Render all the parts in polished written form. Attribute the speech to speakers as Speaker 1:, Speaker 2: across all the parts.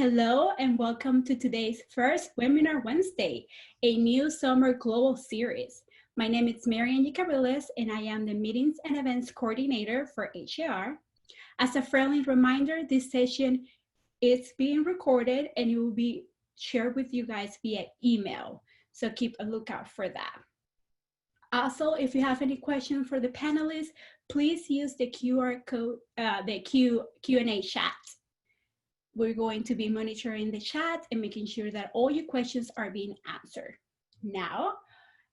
Speaker 1: hello, and welcome to today's first Webinar Wednesday, a new summer global series. My name is Marianne Cabriles, and I am the Meetings and Events Coordinator for HAR. As a friendly reminder, this session is being recorded and it will be shared with you guys via email, so keep a lookout for that. Also, if you have any questions for the panelists, please use the QR code, the Q&A chat. We're going to be monitoring the chat and making sure that all your questions are being answered. Now,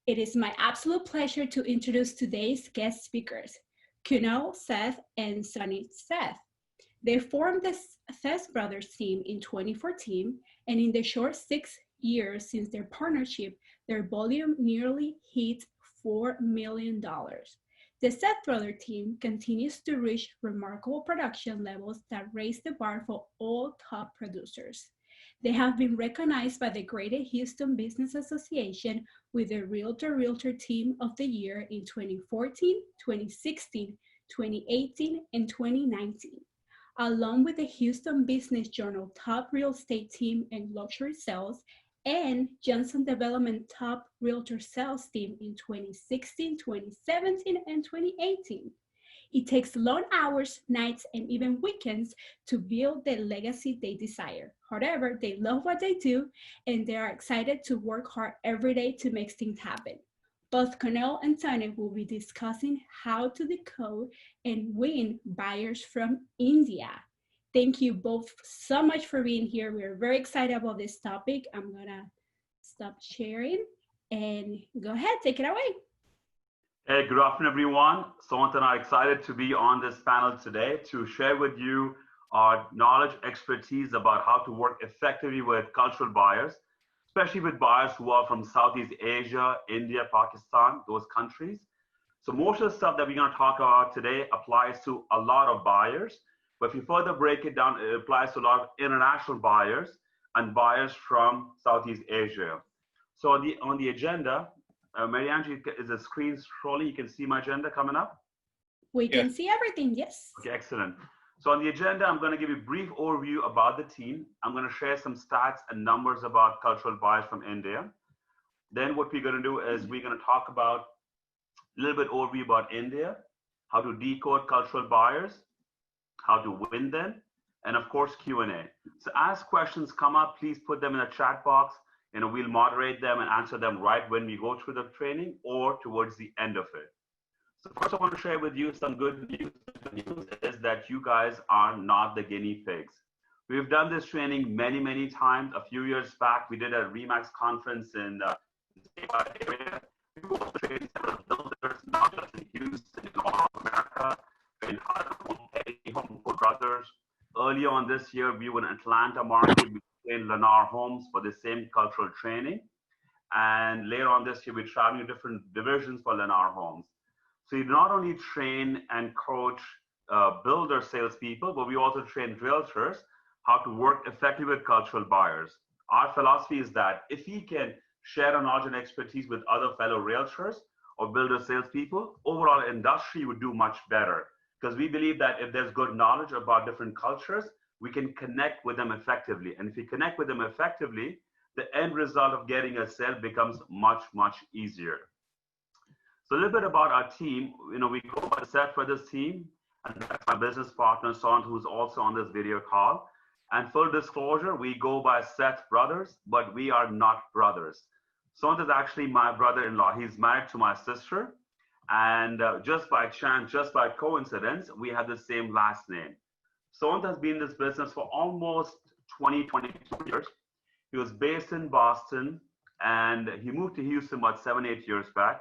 Speaker 1: it is my absolute pleasure to introduce today's guest speakers, Kunal, Seth, and Sunny Seth. They formed the Seth Brothers team in 2014, and in the short 6 years since their partnership, their volume nearly hit $4 million. The Seth Brothers team continues to reach remarkable production levels that raise the bar for all top producers. They have been recognized by the Greater Houston Business Association with the Realtor Team of the Year in 2014, 2016, 2018, and 2019, along with the Houston Business Journal Top Real Estate Team in Luxury Sales and Johnson Development Top Realtor Sales Team in 2016, 2017, and 2018. It takes long hours, nights, and even weekends to build the legacy they desire. However, they love what they do, and they are excited to work hard every day to make things happen. Both Kunal and Tanya will be discussing how to decode and win buyers from India. Thank you both so much for being here. We're very excited about this topic. I'm gonna stop sharing and go ahead, take it away.
Speaker 2: Hey, good afternoon, everyone. Samantha and I are excited to be on this panel today to share with you our knowledge, expertise about how to work effectively with cultural buyers, especially with buyers who are from Southeast Asia, India, Pakistan, those countries. So most of the stuff that we're gonna talk about today applies to a lot of buyers. But if you further break it down, it applies to a lot of international buyers and buyers from Southeast Asia. So on the agenda, Marianne, is the screen scrolling? You can see my agenda coming up?
Speaker 1: We can see everything, yes.
Speaker 2: Okay, excellent. So on the agenda, I'm going to give you a brief overview about the team. I'm going to share some stats and numbers about cultural buyers from India. Then what we're going to do is we're going to talk about a little bit overview about India, how to decode cultural buyers, how to win them, and of course, Q&A. So as questions come up, please put them in the chat box. We'll moderate them and answer them right when we go through the training or towards the end of it. So first I want to share with you some good news. The good news is that you guys are not the guinea pigs. We've done this training many, many times. A few years back, we did a REMAX conference in the area. We also trained several builders, not just in Houston, in all of America, in H1B Brothers. Earlier on this year, we were in Atlanta market. We trained Lennar Homes for the same cultural training. And later on this year, we're traveling to different divisions for Lennar Homes. So you not only train and coach builder salespeople, but we also train realtors how to work effectively with cultural buyers. Our philosophy is that if we can share our knowledge and expertise with other fellow realtors or builder salespeople, overall industry would do much better. Because we believe that if there's good knowledge about different cultures, we can connect with them effectively. And if we connect with them effectively, the end result of getting a sale becomes much, much easier. So a little bit about our team. We go by the Seth Brothers team, and that's my business partner, Son, who's also on this video call. And full disclosure, we go by Seth Brothers, but we are not brothers. Son is actually my brother-in-law. He's married to my sister. And just by chance, just by coincidence, we have the same last name. Son has been in this business for almost 22 years. He was based in Boston, and he moved to Houston about 7-8 years back.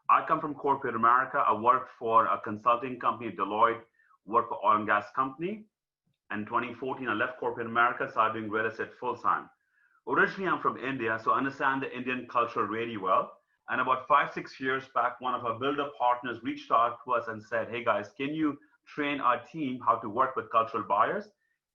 Speaker 2: I come from corporate America. I worked for a consulting company, Deloitte, worked for oil and gas company. In 2014, I left corporate America, so I've been real estate full time. Originally, I'm from India, so I understand the Indian culture really well. And about 5-6 years back, one of our builder partners reached out to us and said, hey guys, can you train our team how to work with cultural buyers?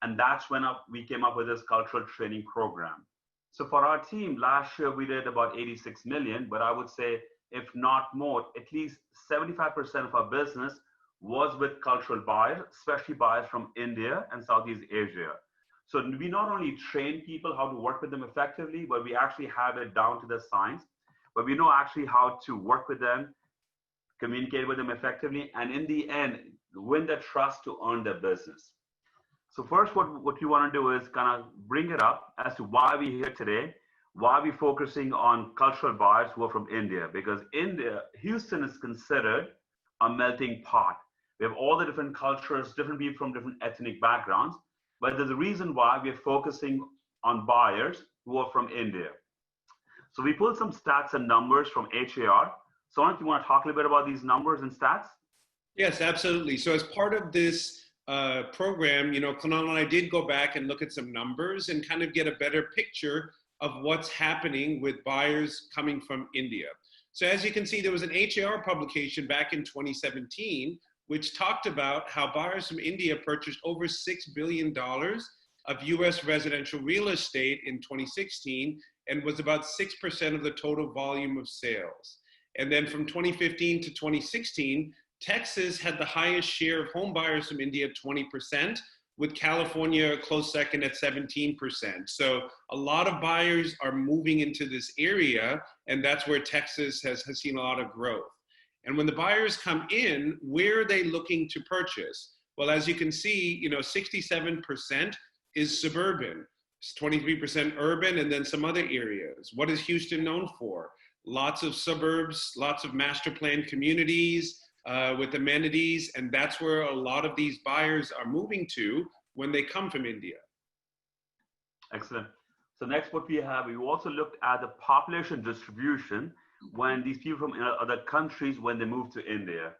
Speaker 2: And that's when we came up with this cultural training program. So for our team, last year we did about 86 million, but I would say, if not more, at least 75% of our business was with cultural buyers, especially buyers from India and Southeast Asia. So we not only train people how to work with them effectively, but we actually have it down to the science, but we know actually how to work with them, communicate with them effectively, and in the end, win the trust to earn their business. So first, what you want to do is kind of bring it up as to why we're here today, why we're focusing on cultural buyers who are from India, because India, Houston is considered a melting pot. We have all the different cultures, different people from different ethnic backgrounds, but there's a reason why we're focusing on buyers who are from India. So we pulled some stats and numbers from HAR. So if you want to talk a little bit about these numbers and stats?
Speaker 3: Yes, absolutely. So as part of this program, Kunal and I did go back and look at some numbers and kind of get a better picture of what's happening with buyers coming from India. So as you can see, there was an HAR publication back in 2017, which talked about how buyers from India purchased over $6 billion of US residential real estate in 2016 and was about 6% of the total volume of sales. And then from 2015 to 2016, Texas had the highest share of home buyers from India, 20%, with California a close second at 17%. So a lot of buyers are moving into this area, and that's where Texas has seen a lot of growth. And when the buyers come in, where are they looking to purchase? Well, as you can see, 67% is suburban, 23% urban, and then some other areas. What is Houston known for? Lots of suburbs, lots of master planned communities, with amenities, and that's where a lot of these buyers are moving to when they come from India.
Speaker 2: Excellent. So next, what we have, we also looked at the population distribution when these people from other countries, when they move to India.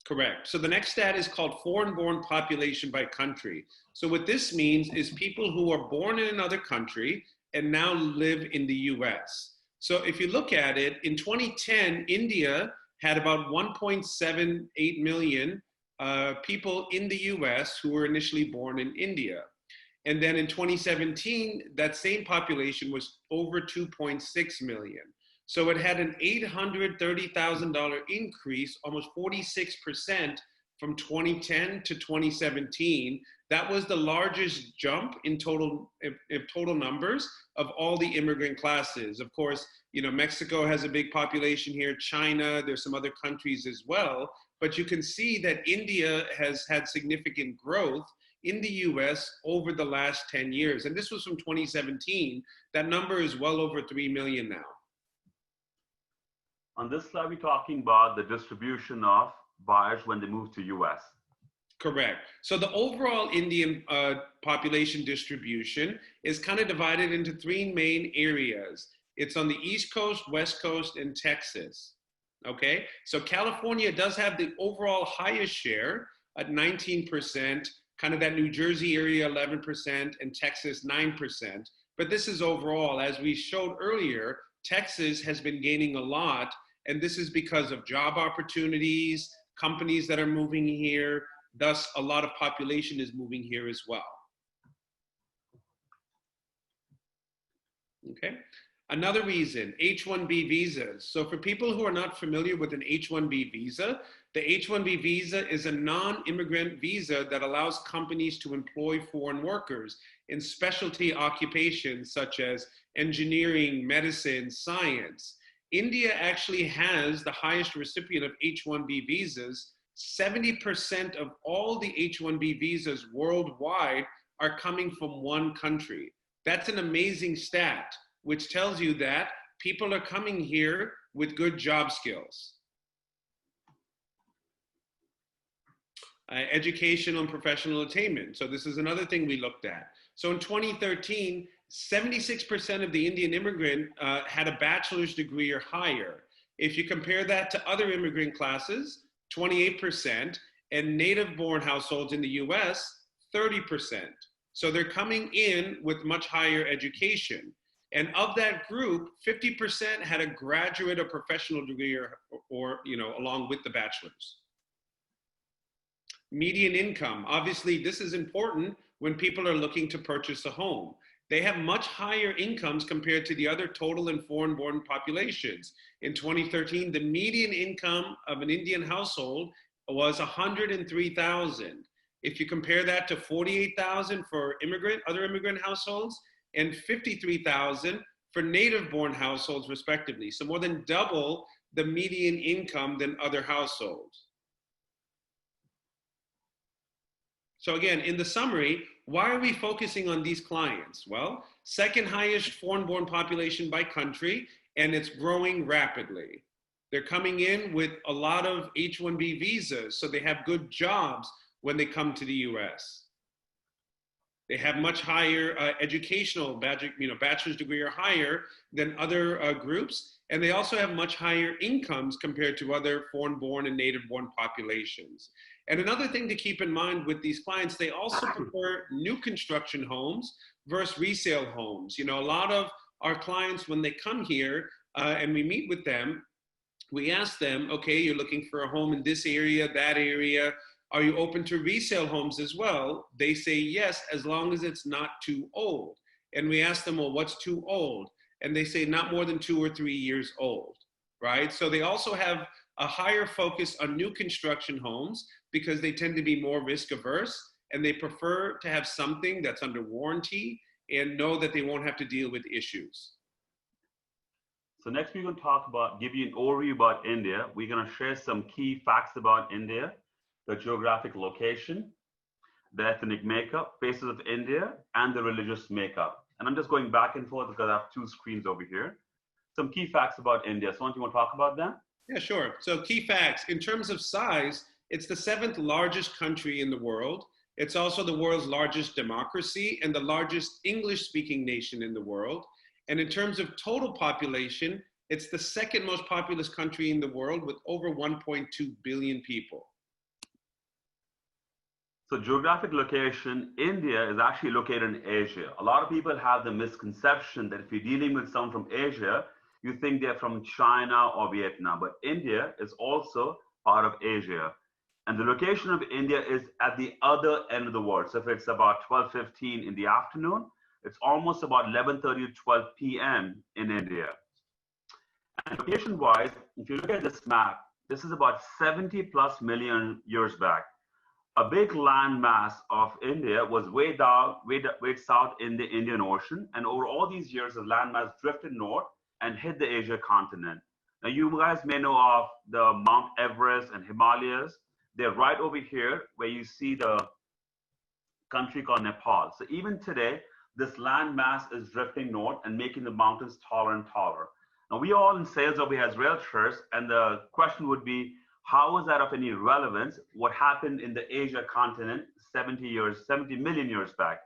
Speaker 3: Correct. So the next stat is called foreign-born population by country. So what this means is people who are born in another country and now live in the US. So if you look at it, in 2010, India had about 1.78 million people in the US who were initially born in India. And then in 2017, that same population was over 2.6 million. So it had an $830,000 increase, almost 46% from 2010 to 2017. That was the largest jump in total numbers of all the immigrant classes. Of course, Mexico has a big population here, China, there's some other countries as well, but you can see that India has had significant growth in the US over the last 10 years. And this was from 2017. That number is well over 3 million now.
Speaker 2: On this slide, we're talking about the distribution of buyers when they move to US.
Speaker 3: Correct. So the overall Indian population distribution is kind of divided into three main areas. It's on the East Coast, West Coast, and Texas. Okay, so California does have the overall highest share at 19%, kind of that New Jersey area 11%, and Texas 9%. But this is overall. As we showed earlier, Texas has been gaining a lot, and this is because of job opportunities, companies that are moving here, thus a lot of population is moving here as well. Okay. Another reason, H1B visas. So for people who are not familiar with an H1B visa, the H1B visa is a non-immigrant visa that allows companies to employ foreign workers in specialty occupations such as engineering, medicine, science. India actually has the highest recipient of H1B visas. 70% of all the H1B visas worldwide are coming from one country. That's an amazing stat, which tells you that people are coming here with good job skills. Educational and professional attainment. So this is another thing we looked at. So in 2013, 76% of the Indian immigrant had a bachelor's degree or higher. If you compare that to other immigrant classes, 28%, and native-born households in the US, 30%. So they're coming in with much higher education. And of that group, 50% had a graduate or professional degree or along with the bachelor's. Median income. Obviously, this is important when people are looking to purchase a home. They have much higher incomes compared to the other total and foreign-born populations. In 2013, the median income of an Indian household was $103,000. If you compare that to 48,000 for other immigrant households, and 53,000 for native-born households, respectively. So more than double the median income than other households. So again, in the summary, why are we focusing on these clients? Well, second highest foreign-born population by country, and it's growing rapidly. They're coming in with a lot of H1B visas, so they have good jobs when they come to the US. They have much higher educational, bachelor's degree or higher than other groups. And they also have much higher incomes compared to other foreign-born and native-born populations. And another thing to keep in mind with these clients, they also prefer new construction homes versus resale homes. You know, a lot of our clients, when they come here and we meet with them, we ask them, okay, you're looking for a home in this area, that area. Are you open to resale homes as well? They say yes, as long as it's not too old. And we ask them, well, what's too old? And they say not more than 2 or 3 years old, right? So they also have a higher focus on new construction homes because they tend to be more risk averse and they prefer to have something that's under warranty and know that they won't have to deal with issues.
Speaker 2: So next we're going to give you an overview about India. We're going to share some key facts about India, the geographic location, the ethnic makeup, faces of India, and the religious makeup. And I'm just going back and forth because I have 2 screens over here. Some key facts about India. So, you want to talk about that?
Speaker 3: Yeah, sure. So key facts. In terms of size, it's the 7th largest country in the world. It's also the world's largest democracy and the largest English-speaking nation in the world. And in terms of total population, it's the 2nd most populous country in the world with over 1.2 billion people.
Speaker 2: So geographic location, India is actually located in Asia. A lot of people have the misconception that if you're dealing with someone from Asia, you think they're from China or Vietnam, but India is also part of Asia. And the location of India is at the other end of the world. So if it's about 12:15 in the afternoon, it's almost about 11:30 to 12 p.m. in India. And location-wise, if you look at this map, this is about 70 plus million years back. A big land mass of India was way south in the Indian Ocean. And over all these years, the land mass drifted north and hit the Asia continent. Now, you guys may know of the Mount Everest and Himalayas. They're right over here where you see the country called Nepal. So even today, this land mass is drifting north and making the mountains taller and taller. Now, we are all in sales over here as realtors, and the question would be, how is that of any relevance? What happened in the Asia continent 70 million years back?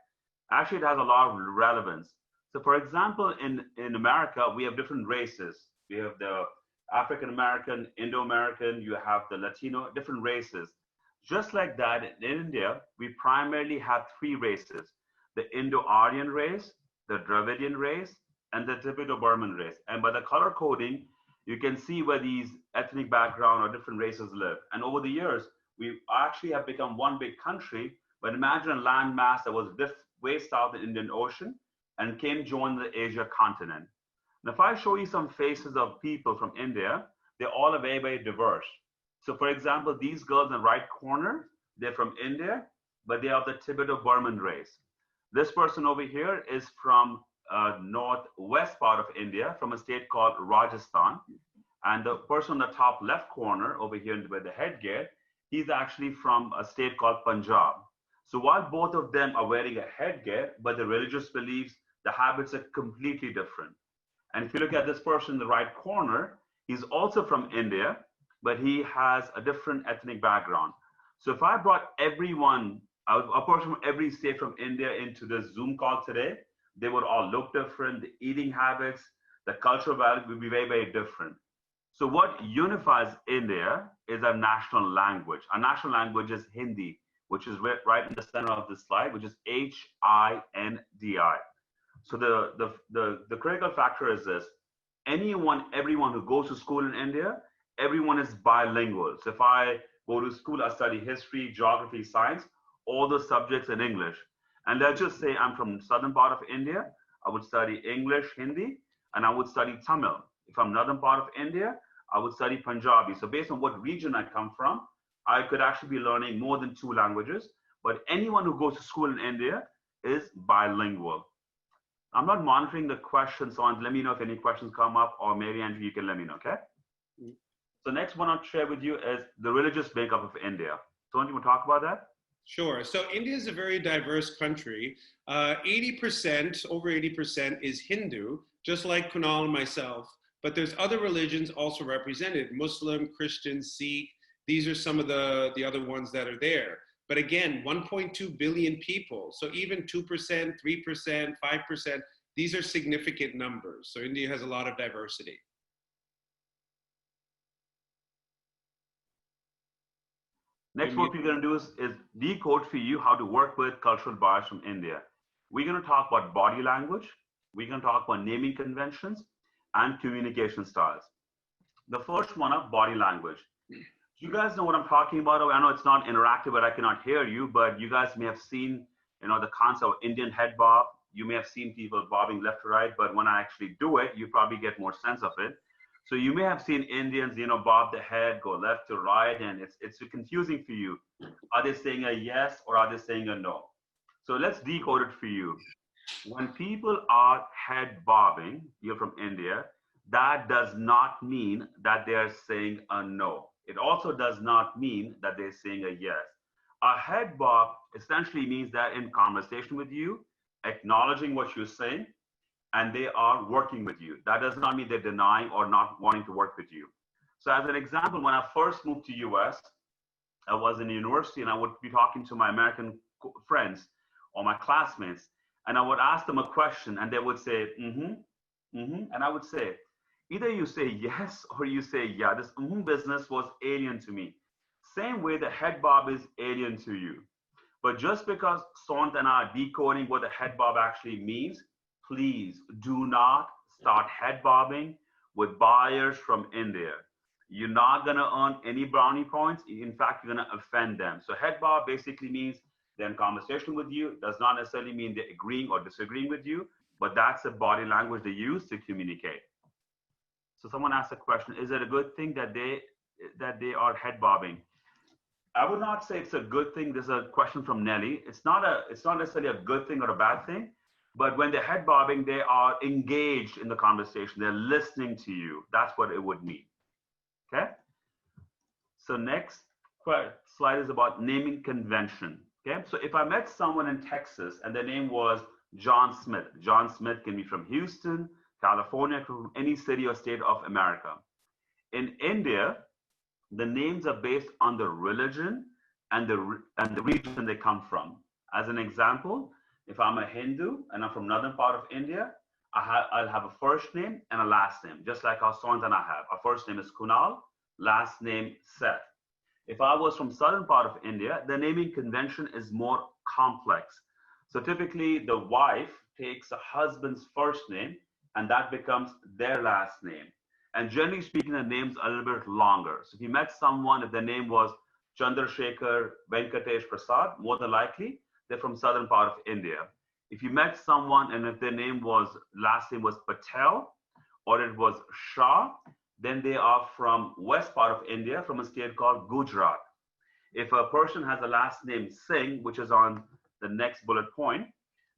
Speaker 2: Actually, it has a lot of relevance. So for example, in America, we have different races. We have the African-American, Indo-American, you have the Latino, different races. Just like that, in India, we primarily have 3 races: the Indo-Aryan race, the Dravidian race, and the Tibeto-Burman race. And by the color coding, you can see where these ethnic background or different races live. And over the years, we actually have become one big country. But imagine a land mass that was way south in the Indian Ocean and came join the Asia continent. Now, if I show you some faces of people from India, they're all very, very diverse. So for example, these girls in the right corner, they're from India, but they are the Tibeto-Burman race. This person over here is from northwest part of India, from a state called Rajasthan. And the person on the top left corner over here with the headgear, he's actually from a state called Punjab. So while both of them are wearing a headgear, but the religious beliefs, the habits are completely different. And if you look at this person in the right corner, he's also from India, but he has a different ethnic background. So if I brought everyone, a person from every state from India into this Zoom call today, they would all look different. The eating habits, the cultural values would be very, very different. So what unifies India is our national language. Our national language is Hindi, which is right in the center of this slide, which is H-I-N-D-I. So the critical factor is this: everyone who goes to school in India, everyone is bilingual. So if I go to school, I study history, geography, science, all those subjects in English. And let's just say I'm from southern part of India, I would study English, Hindi, and I would study Tamil. If I'm northern part of India, I would study Punjabi. So based on what region I come from, I could actually be learning more than 2 languages. but anyone who goes to school in India is bilingual. I'm not monitoring the questions, so let me know if any questions come up, or maybe Andrew, you can let me know, okay? So next one I'll share with you is the religious makeup of India. So you want to talk about that?
Speaker 3: Sure. So India is a very diverse country. 80%, over 80% is Hindu, just like Kunal and myself. But there's other religions also represented: Muslim, Christian, Sikh. These are some of the other ones that are there. But again, 1.2 billion people. So even 2%, 3%, 5%, these are significant numbers. So India has a lot of diversity.
Speaker 2: Next, what we're going to do is decode for you how to work with cultural bias from India. We're going to talk about body language. We're going to talk about naming conventions and communication styles. The first one of body language. You guys know what I'm talking about. I know it's not interactive, but I cannot hear you, but you guys may have seen, the concept of Indian head bob. You may have seen people bobbing left to right, but when I actually do it, you probably get more sense of it. So you may have seen Indians, bob the head, go left to right, and it's confusing for you. Are they saying a yes or are they saying a no? So let's decode it for you. When people are head bobbing, you're from India, that does not mean that they're saying a no. It also does not mean that they're saying a yes. A head bob essentially means that in conversation with you, acknowledging what you're saying, and they are working with you. That does not mean they're denying or not wanting to work with you. So as an example, when I first moved to US, I was in university and I would be talking to my American friends or my classmates, and I would ask them a question and they would say, and I would say, either you say yes or you say yeah. This business was alien to me. Same way the head bob is alien to you. But just because Sont and I are decoding what the head bob actually means, please do not start head bobbing with buyers from India. You're not going to earn any brownie points. In fact, you're going to offend them. So head bob basically means they're in conversation with you. Does not necessarily mean they're agreeing or disagreeing with you, but that's the body language they use to communicate. So someone asked a question: is it a good thing that they are head bobbing? I would not say it's a good thing. There's a question from Nelly. It's not necessarily a good thing or a bad thing, but when they're head bobbing, they are engaged in the conversation. They're listening to you. That's what it would mean. Okay. So next slide is about naming convention. Okay. So if I met someone in Texas and their name was John Smith. John Smith can be from Houston, California, from any city or state of America. In India, the names are based on the religion and the region they come from. As an example, if I'm a Hindu and I'm from northern part of India, I'll have a first name and a last name, just like our Sont and I have. Our first name is Kunal, last name Seth. If I was from southern part of India, the naming convention is more complex. So typically the wife takes a husband's first name and that becomes their last name. And generally speaking, the name's a little bit longer. So if you met someone, if their name was Chandrasekhar Venkatesh Prasad, more than likely, they're from southern part of India. If you met someone and if their last name was Patel, or it was Shah, then they are from west part of India, from a state called Gujarat. If a person has a last name Singh, which is on the next bullet point,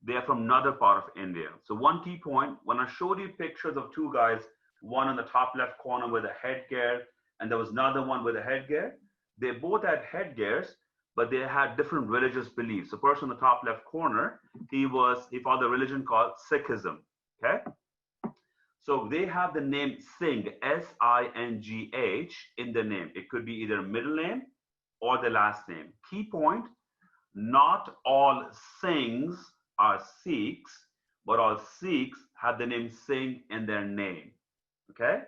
Speaker 2: they are from another part of India. So one key point, when I showed you pictures of two guys, one on the top left corner with a headgear, and there was another one with a headgear. They both had headgears, but they had different religious beliefs. The person in the top left corner, he followed the religion called Sikhism, okay? So they have the name Singh, S-I-N-G-H, in the name. It could be either a middle name or the last name. Key point, not all Singhs are Sikhs, but all Sikhs have the name Singh in their name. Okay,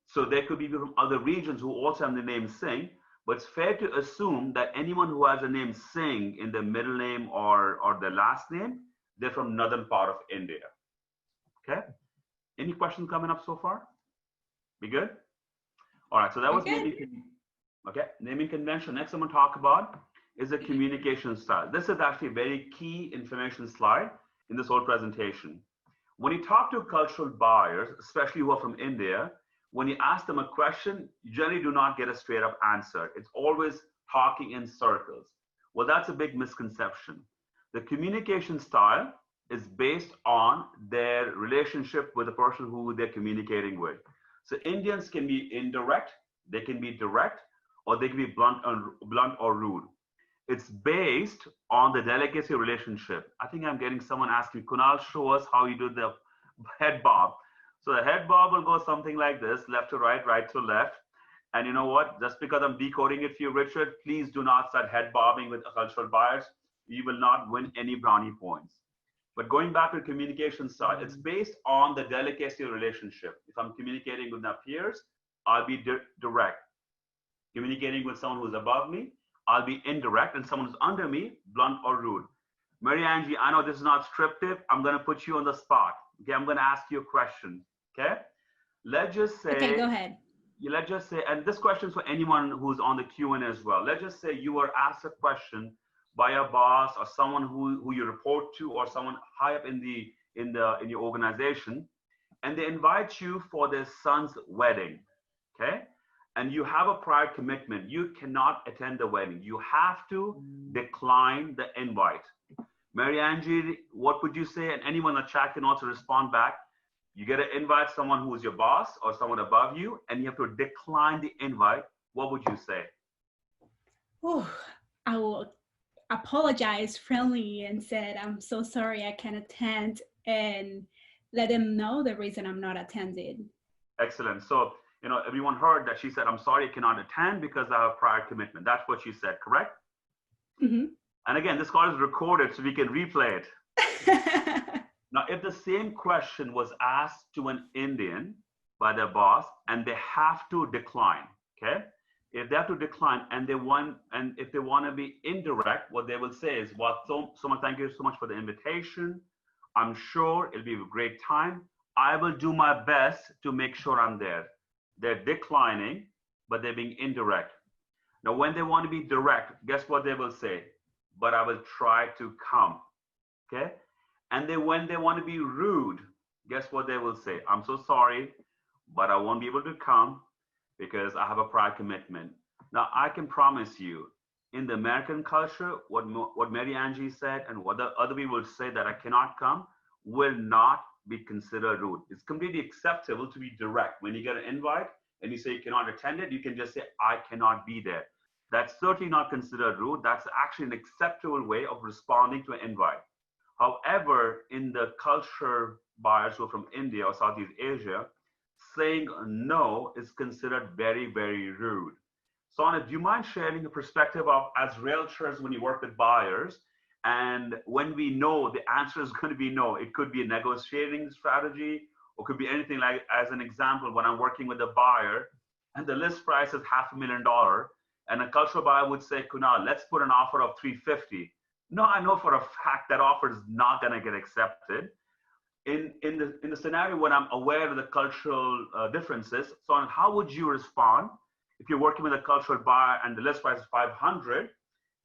Speaker 2: so there could be people from other regions who also have the name Singh, but it's fair to assume that anyone who has the name Singh in their middle name or the last name, they're from northern part of India. Okay, any questions coming up so far? We good? All right, so that was naming convention. Next I'm going to talk about is the communication style. This is actually a very key information slide in this whole presentation. When you talk to cultural buyers, especially who are from India, when you ask them a question, you generally do not get a straight up answer. It's always talking in circles. Well, that's a big misconception. The communication style is based on their relationship with the person who they're communicating with. So Indians can be indirect, they can be direct, or they can be blunt or rude. It's based on the delicacy relationship. I think I'm getting someone asking, Kunal, show us how you do the head bob. So the head bob will go something like this, left to right, right to left. And you know what? Just because I'm decoding it for you, Richard, please do not start head bobbing with cultural bias. You will not win any brownie points. But going back to communication style, it's based on the delicacy relationship. If I'm communicating with my peers, I'll be direct. Communicating with someone who's above me, I'll be indirect, and someone who's under me, blunt or rude. Mary Angie, I know this is not scripted. I'm going to put you on the spot. Okay, I'm going to ask you a question. Okay, let's just say.
Speaker 1: Okay, go ahead.
Speaker 2: Let's just say, and this question is for anyone who's on the Q&A as well. Let's just say you were asked a question by a boss or someone who you report to, or someone high up in your organization, and they invite you for their son's wedding. Okay. And you have a prior commitment, you cannot attend the wedding. You have to decline the invite. Mary Angie, what would you say? And anyone in the chat can also respond back. You get to invite someone who is your boss or someone above you, and you have to decline the invite. What would you say?
Speaker 1: Oh, I will apologize friendly and said, I'm so sorry I can't attend, and let them know the reason I'm not attending.
Speaker 2: Excellent. So, you know, everyone heard that she said, I'm sorry, I cannot attend because I have prior commitment. That's what she said, correct?
Speaker 1: Mm-hmm.
Speaker 2: And again, this call is recorded so we can replay it. Now, if the same question was asked to an Indian by their boss and they have to decline, okay? If they have to decline and if they want to be indirect, what they will say is, well, so much, thank you so much for the invitation. I'm sure it'll be a great time. I will do my best to make sure I'm there. They're declining, but they're being indirect. Now, when they want to be direct, guess what they will say? But I will try to come, okay? And when they want to be rude, guess what they will say? I'm so sorry, but I won't be able to come because I have a prior commitment. Now, I can promise you, in the American culture, what Mary Angie said and what the other people say that I cannot come will not be considered rude. It's completely acceptable to be direct. When you get an invite and you say you cannot attend it, you can just say, I cannot be there. That's certainly not considered rude. That's actually an acceptable way of responding to an invite. However, in the culture buyers who are from India or Southeast Asia, saying no is considered very, very rude. Sonia, do you mind sharing a perspective of, as realtors, when you work with buyers, and when we know the answer is going to be no, it could be a negotiating strategy, or could be anything like, as an example, when I'm working with a buyer and the list price is $500,000, and a cultural buyer would say, Kunal, let's put an offer of $350,000. No, I know for a fact that offer is not going to get accepted. In the scenario when I'm aware of the cultural differences, so how would you respond if you're working with a cultural buyer and the list price is $500,000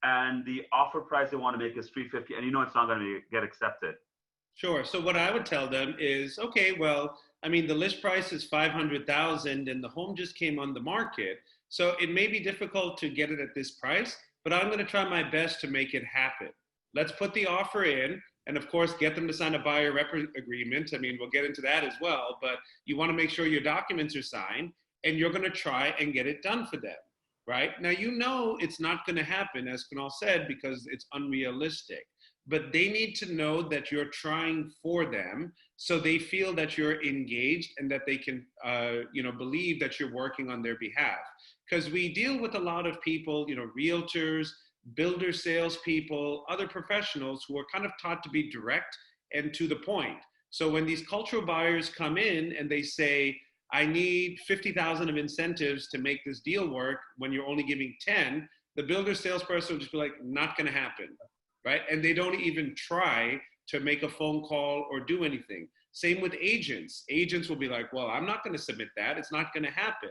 Speaker 2: and the offer price they want to make is $350,000, and you know it's not going to get accepted?
Speaker 3: Sure. So what I would tell them is, okay, well, I mean, the list price is $500,000 and the home just came on the market. So it may be difficult to get it at this price, but I'm going to try my best to make it happen. Let's put the offer in, and of course, get them to sign a buyer rep agreement. I mean, we'll get into that as well, but you want to make sure your documents are signed, and you're going to try and get it done for them, right? Now, you know it's not going to happen, as Kunal said, because it's unrealistic. But they need to know that you're trying for them, so they feel that you're engaged and that they can, believe that you're working on their behalf. Because we deal with a lot of people, realtors, builder salespeople, other professionals who are kind of taught to be direct and to the point. So when these cultural buyers come in and they say, I need 50,000 of incentives to make this deal work, when you're only giving 10, the builder salesperson will just be like, not going to happen. Right? And they don't even try to make a phone call or do anything. Same with agents. Agents will be like, well, I'm not going to submit that. It's not going to happen.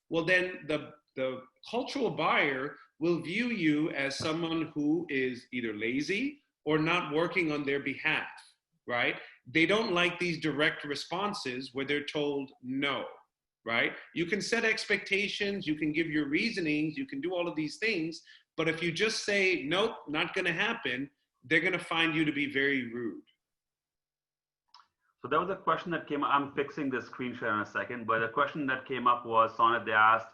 Speaker 3: Well, then the cultural buyer will view you as someone who is either lazy or not working on their behalf, right? They don't like these direct responses where they're told no, right? You can set expectations, you can give your reasonings, you can do all of these things, But if you just say, nope, not going to happen, they're going to find you to be very rude.
Speaker 2: So there was a question that came up. I'm fixing the screen share in a second, but the question that came up was, Sonnet, they asked,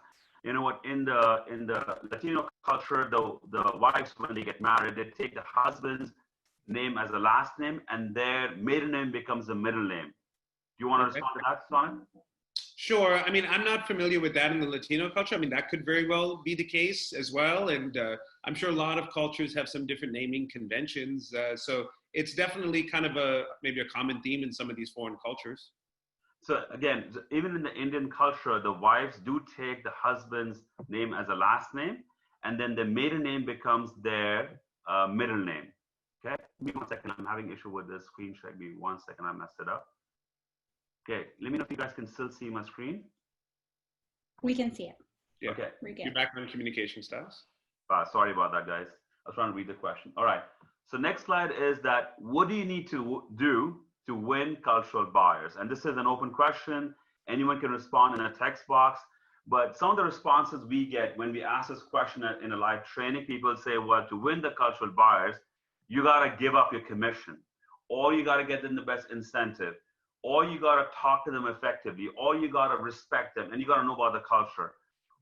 Speaker 2: you know what, in the Latino culture, the wives, when they get married, they take the husband's name as a last name and their maiden name becomes a middle name. Do you want to respond to that, Sonnet?
Speaker 3: Sure. I mean, I'm not familiar with that in the Latino culture. I mean, that could very well be the case as well. And I'm sure a lot of cultures have some different naming conventions. So it's definitely kind of maybe a common theme in some of these foreign cultures.
Speaker 2: So again, even in the Indian culture, the wives do take the husband's name as a last name, and then the maiden name becomes their middle name. Okay, give me 1 second. I'm having issue with this screen share. Give me 1 second. I messed it up. Okay, let me know if you guys can still see my screen.
Speaker 1: We can see it.
Speaker 3: Yeah.
Speaker 2: Okay.
Speaker 3: Your background communication styles.
Speaker 2: Sorry about that, guys. I was trying to read the question. All right. So next slide is that what do you need to do to win cultural buyers? And this is an open question. Anyone can respond in a text box. But some of the responses we get when we ask this question in a live training, people say, well, to win the cultural buyers, you got to give up your commission, or you got to get them the best incentive, or you got to talk to them effectively, or you got to respect them, and you got to know about the culture.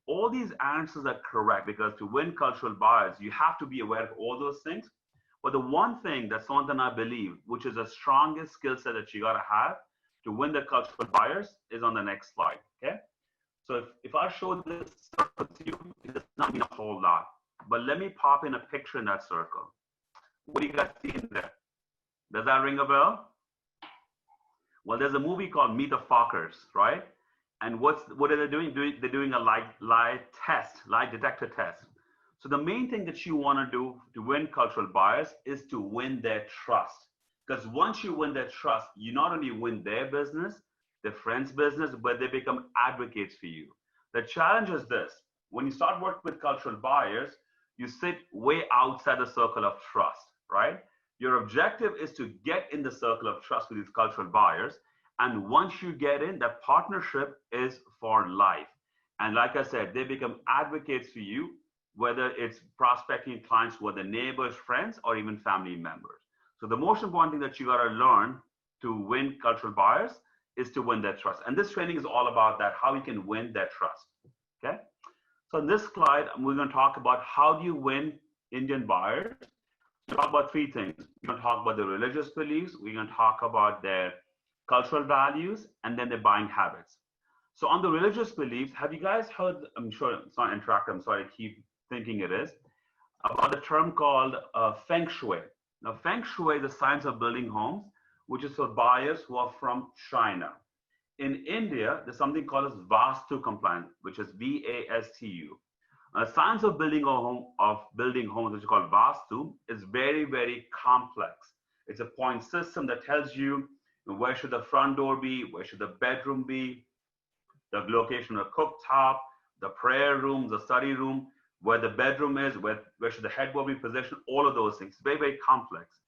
Speaker 2: All these answers are correct, because to win cultural buyers, you have to be aware of all those things. But the one thing that Sonat and I believe, which is the strongest skill set that you got to have to win the cultural buyers, is on the next slide. Okay. So if I show this circle to you, it does not mean a whole lot. But let me pop in a picture in that circle. What do you guys see in there? Does that ring a bell? Well, there's a movie called Meet the Fockers, right? And what are they doing? They're doing a lie detector test. So the main thing that you want to do to win cultural buyers is to win their trust. Because once you win their trust, you not only win their business, their friends' business, but they become advocates for you. The challenge is this: when you start working with cultural buyers, you sit way outside the circle of trust, right? Your objective is to get in the circle of trust with these cultural buyers. And once you get in, that partnership is for life. And like I said, they become advocates for you, whether it's prospecting clients who are the neighbors, friends, or even family members. So the most important thing that you got to learn to win cultural buyers is to win their trust. And this training is all about that, how you can win their trust. Okay. So in this slide, we're going to talk about how do you win Indian buyers. We're going to talk about three things. We're going to talk about their religious beliefs. We're going to talk about their cultural values, and then their buying habits. So on the religious beliefs, have you guys heard, I'm sure it's not interactive, I'm sorry, I keep thinking it is, about the term called Feng Shui. Now, Feng Shui is the science of building homes, which is for buyers who are from China. In India, there's something called as Vaastu compliance, which is V-A-S-T-U. Science of building homes, which is called Vaastu, is very, very complex. It's a point system that tells you where should the front door be, where should the bedroom be, the location of the cooktop, the prayer room, the study room, where the bedroom is, where should the headboard be positioned, all of those things. Very, very complex.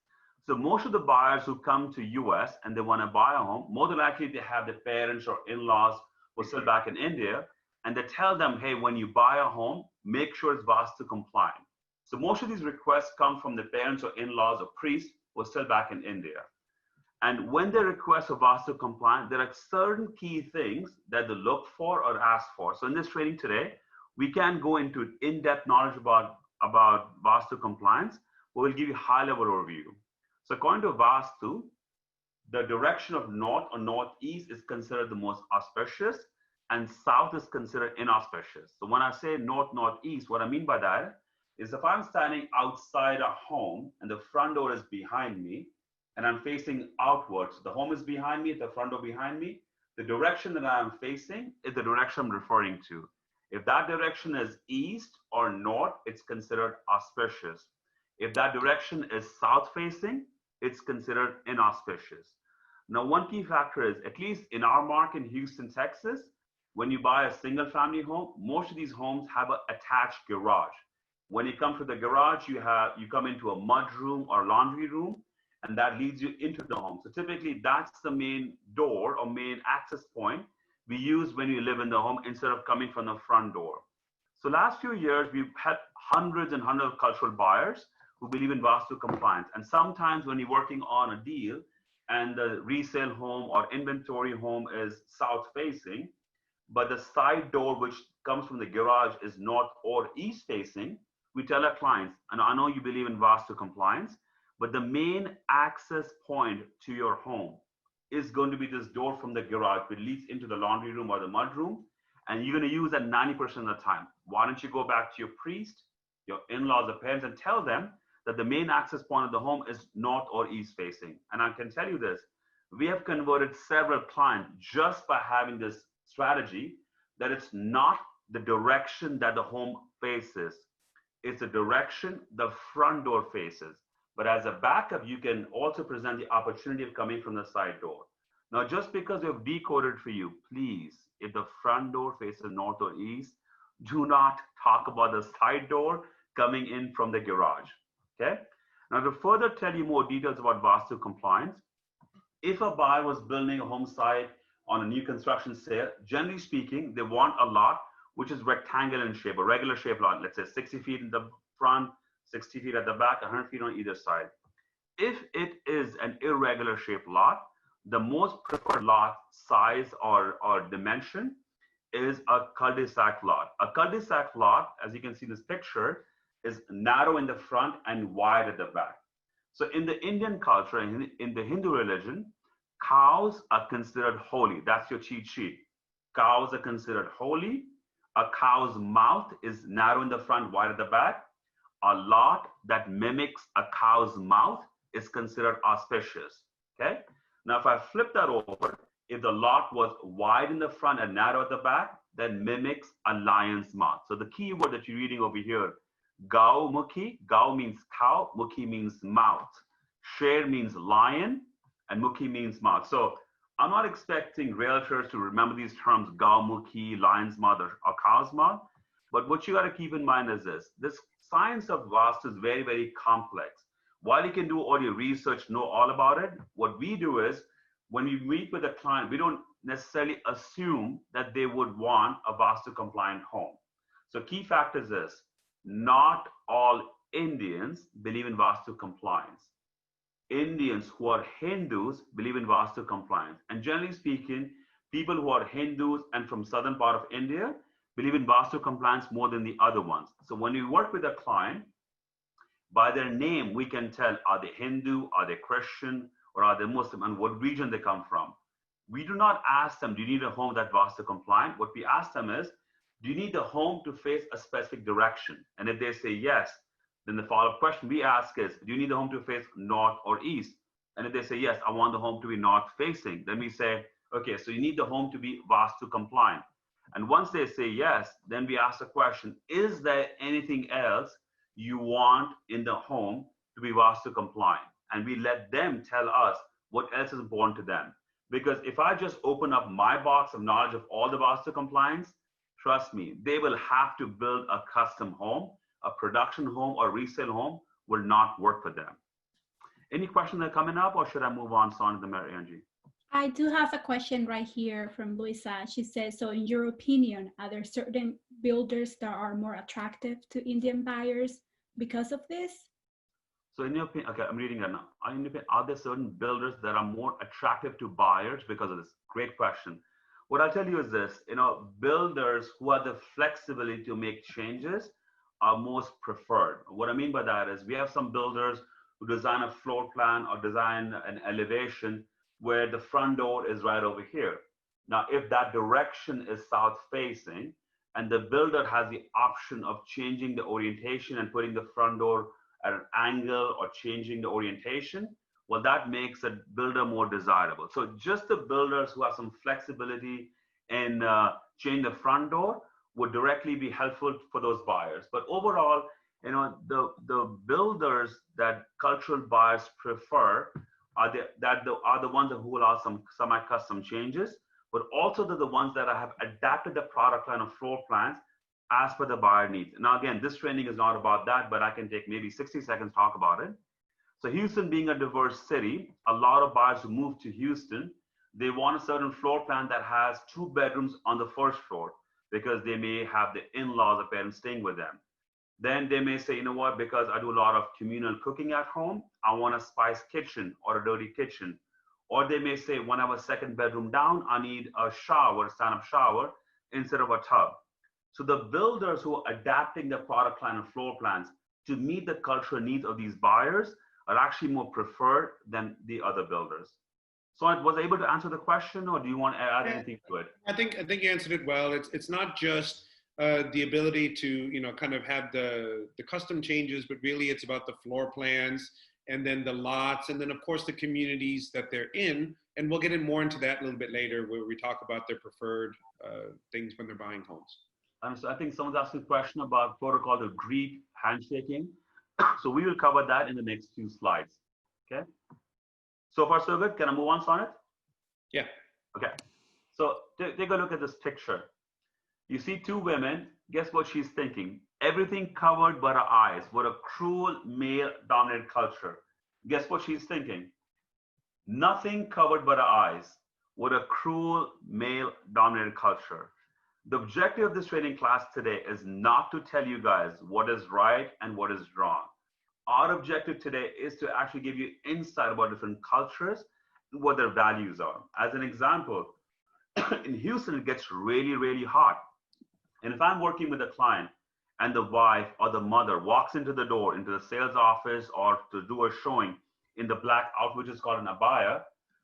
Speaker 2: So most of the buyers who come to US and they want to buy a home, more than likely they have their parents or in-laws who are still back in India, and they tell them, hey, when you buy a home, make sure it's Vaastu compliant. So most of these requests come from the parents or in-laws or priests who are still back in India. And when they request for Vaastu compliant, there are certain key things that they look for or ask for. So in this training today, we can go into in-depth knowledge about Vaastu compliance, but we'll give you a high-level overview. So according to Vaastu, the direction of north or northeast is considered the most auspicious, and south is considered inauspicious. So when I say north, northeast, what I mean by that is if I'm standing outside a home and the front door is behind me, and I'm facing outwards, the home is behind me, the front door behind me, the direction that I'm facing is the direction I'm referring to. If that direction is east or north, it's considered auspicious. If that direction is south facing, it's considered inauspicious. Now, one key factor is, at least in our market in Houston, Texas, when you buy a single family home, most of these homes have an attached garage. When you come to the garage, you come into a mud room or laundry room, and that leads you into the home. So typically that's the main door or main access point we use when you live in the home instead of coming from the front door. So last few years, we've helped hundreds and hundreds of cultural buyers who believe in Vaastu compliance. And sometimes when you're working on a deal and the resale home or inventory home is south facing, but the side door which comes from the garage is north or east facing, we tell our clients, and I know you believe in Vaastu compliance, but the main access point to your home is going to be this door from the garage, which leads into the laundry room or the mud room, and you're going to use that 90% of the time. Why don't you go back to your priest, your in-laws, the parents, and tell them that the main access point of the home is north or east facing. And I can tell you this, we have converted several clients just by having this strategy, that it's not the direction that the home faces, it's the direction the front door faces. But as a backup, you can also present the opportunity of coming from the side door. Now, just because we've decoded for you, please, if the front door faces north or east, do not talk about the side door coming in from the garage, okay? Now, to further tell you more details about Vaastu compliance, if a buyer was building a home site on a new construction sale, generally speaking, they want a lot which is rectangular in shape, a regular shape lot, let's say 60 feet in the front, 60 feet at the back, 100 feet on either side. If it is an irregular shaped lot, the most preferred lot size or dimension is a cul-de-sac lot. A cul-de-sac lot, as you can see in this picture, is narrow in the front and wide at the back. So in the Indian culture, in the Hindu religion, cows are considered holy. That's your cheat sheet. Cows are considered holy. A cow's mouth is narrow in the front, wide at the back. A lot that mimics a cow's mouth is considered auspicious, okay? Now, if I flip that over, if the lot was wide in the front and narrow at the back, that mimics a lion's mouth. So the key word that you're reading over here, Gau Mukhi, Gau means cow, Mukhi means mouth. Sher means lion, and Mukhi means mouth. So I'm not expecting realtors to remember these terms, Gau Mukhi, lion's mouth, or cow's mouth. But what you got to keep in mind is this science of Vaastu is very, very complex. While you can do all your research, know all about it, what we do is when we meet with a client, we don't necessarily assume that they would want a Vaastu compliant home. So key factors is not all Indians believe in Vaastu compliance. Indians who are Hindus believe in Vaastu compliance. And generally speaking, people who are Hindus and from southern part of India believe in Vaastu compliance more than the other ones. So when we work with a client, by their name, we can tell, are they Hindu, are they Christian, or are they Muslim, and what region they come from. We do not ask them, do you need a home that's Vaastu compliant? What we ask them is, do you need the home to face a specific direction? And if they say yes, then the follow-up question we ask is, do you need the home to face north or east? And if they say yes, I want the home to be north facing, then we say, okay, so you need the home to be Vaastu compliant. And once they say yes, then we ask the question, is there anything else you want in the home to be Vaastu compliant? And we let them tell us what else is important to them. Because if I just open up my box of knowledge of all the Vaastu compliance, trust me, they will have to build a custom home, a production home or resale home will not work for them. Any questions that are coming up, or should I move on, Sonia, the Mary Angie?
Speaker 1: I do have a question right here from Luisa. She says, so in your opinion, are there certain builders that are more attractive to Indian buyers because of this?
Speaker 2: So in your opinion, okay, I'm reading that now. Are there certain builders that are more attractive to buyers because of this? Great question. What I'll tell you is this, builders who have the flexibility to make changes are most preferred. What I mean by that is we have some builders who design a floor plan or design an elevation where the front door is right over here. Now, if that direction is south facing and the builder has the option of changing the orientation and putting the front door at an angle or changing the orientation, well, that makes a builder more desirable. So just the builders who have some flexibility in changing the front door would directly be helpful for those buyers. But overall, the builders that cultural buyers prefer are the ones who allow some semi-custom changes, but also they're the ones that have adapted the product line of floor plans as per the buyer needs. Now, again, this training is not about that, but I can take maybe 60 seconds to talk about it. So Houston being a diverse city, a lot of buyers who move to Houston, they want a certain floor plan that has 2 bedrooms on the first floor because they may have the in-laws or parents staying with them. Then they may say, you know what, because I do a lot of communal cooking at home, I want a spice kitchen or a dirty kitchen. Or they may say, when I have a second bedroom down, I need a shower, a stand-up shower instead of a tub. So the builders who are adapting the product line and floor plans to meet the cultural needs of these buyers are actually more preferred than the other builders. So I was able to answer the question, or do you want to add anything to it?
Speaker 3: I think you answered it well. It's not just the ability to kind of have the custom changes, but really it's about the floor plans and then the lots and then of course the communities that they're in. And we'll get in more into that a little bit later where we talk about their preferred things when they're buying homes.
Speaker 2: And so I think someone's asking a question about protocol of Greek handshaking. So we will cover that in the next few slides. Okay. So far, so good. Can I move on, Sonnet?
Speaker 3: Yeah.
Speaker 2: Okay. So take a look at this picture. You see two women. Guess what she's thinking? Everything covered but her eyes. What a cruel male-dominated culture. Guess what she's thinking? Nothing covered but her eyes. What a cruel male-dominated culture. The objective of this training class today is not to tell you guys what is right and what is wrong. Our objective today is to actually give you insight about different cultures and what their values are. As an example, in Houston, it gets really, really hot. And if I'm working with a client and the wife or the mother walks into the door, into the sales office or to do a showing in the black outfit, which is called an abaya,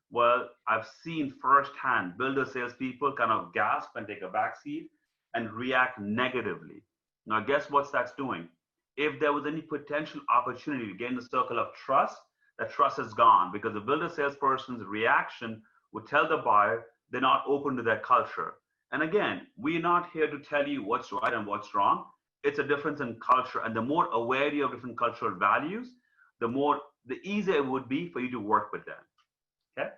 Speaker 2: well, I've seen firsthand builder salespeople kind of gasp and take a back seat and react negatively. Now, guess what that's doing? If there was any potential opportunity to get in the circle of trust, that trust is gone because the builder salesperson's reaction would tell the buyer they're not open to their culture. And again, we're not here to tell you what's right and what's wrong. It's a difference in culture. And the more aware you of different cultural values, the easier it would be for you to work with them. Okay?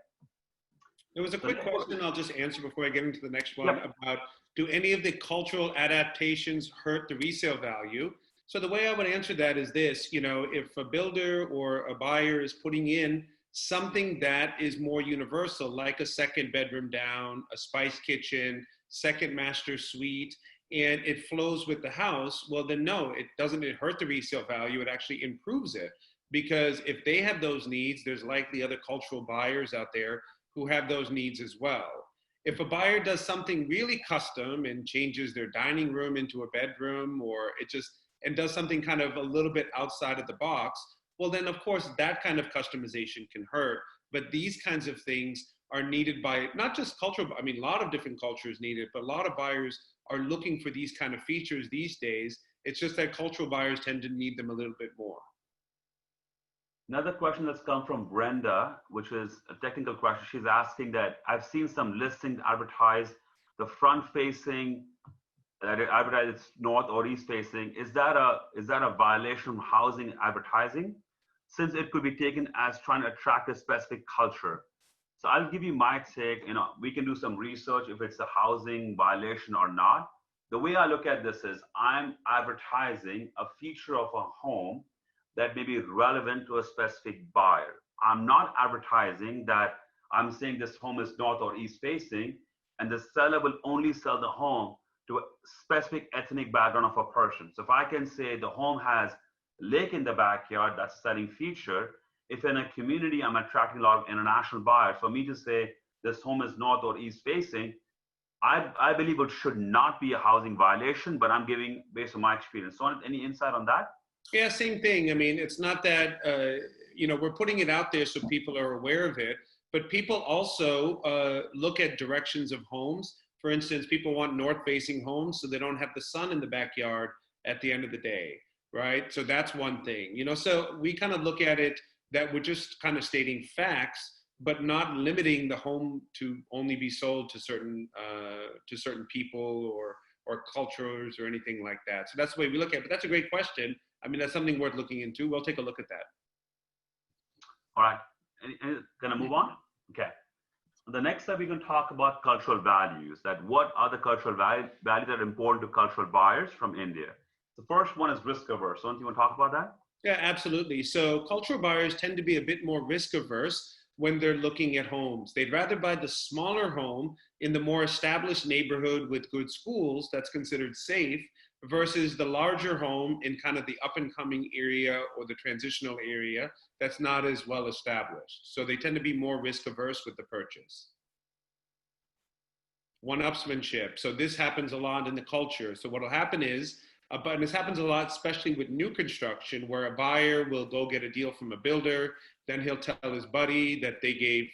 Speaker 3: There was a quick question I'll just answer before I get into the next one about, do any of the cultural adaptations hurt the resale value? So the way I would answer that is this, if a builder or a buyer is putting in something that is more universal, like a second bedroom down, a spice kitchen, second master suite, and it flows with the house, well then no, it doesn't hurt the resale value, it actually improves it. Because if they have those needs, there's likely other cultural buyers out there who have those needs as well. If a buyer does something really custom and changes their dining room into a bedroom and does something kind of a little bit outside of the box, well then of course that kind of customization can hurt. But these kinds of things are needed by not just cultural, a lot of different cultures need it, but a lot of buyers are looking for these kind of features these days. It's just that cultural buyers tend to need them a little bit more.
Speaker 2: Another question that's come from Brenda, which is a technical question. She's asking that I've seen some listings advertise the front facing, advertise it's north or east facing. Is that a violation of housing advertising? Since it could be taken as trying to attract a specific culture. So I'll give you my take. We can do some research if it's a housing violation or not. The way I look at this is I'm advertising a feature of a home that may be relevant to a specific buyer. I'm not advertising that I'm saying this home is north or east facing, and the seller will only sell the home to a specific ethnic background of a person. So if I can say the home has lake in the backyard, that's a selling feature. If in a community I'm attracting a lot of international buyers, for me to say this home is north or east facing, I believe it should not be a housing violation, but I'm giving based on my experience. So any insight on that?
Speaker 3: Yeah, same thing. It's not that, we're putting it out there so people are aware of it, but people also look at directions of homes. For instance, people want north-facing homes so they don't have the sun in the backyard at the end of the day, right? So that's one thing, so we kind of look at it that we're just kind of stating facts, but not limiting the home to only be sold to certain people or cultures or anything like that. So that's the way we look at it. But that's a great question. That's something worth looking into. We'll take a look at that.
Speaker 2: All right. Can I move on? Okay. The next step, we're going to talk about cultural values. That what are the cultural values that are important to cultural buyers from India? The first one is risk averse. Don't you want to talk about that?
Speaker 3: Yeah, absolutely. So cultural buyers tend to be a bit more risk averse when they're looking at homes. They'd rather buy the smaller home in the more established neighborhood with good schools that's considered safe versus the larger home in kind of the up and coming area or the transitional area that's not as well established. So they tend to be more risk averse with the purchase. One-upsmanship. So this happens a lot in the culture. So what will happen is, and this happens a lot, especially with new construction, where a buyer will go get a deal from a builder. Then he'll tell his buddy that they gave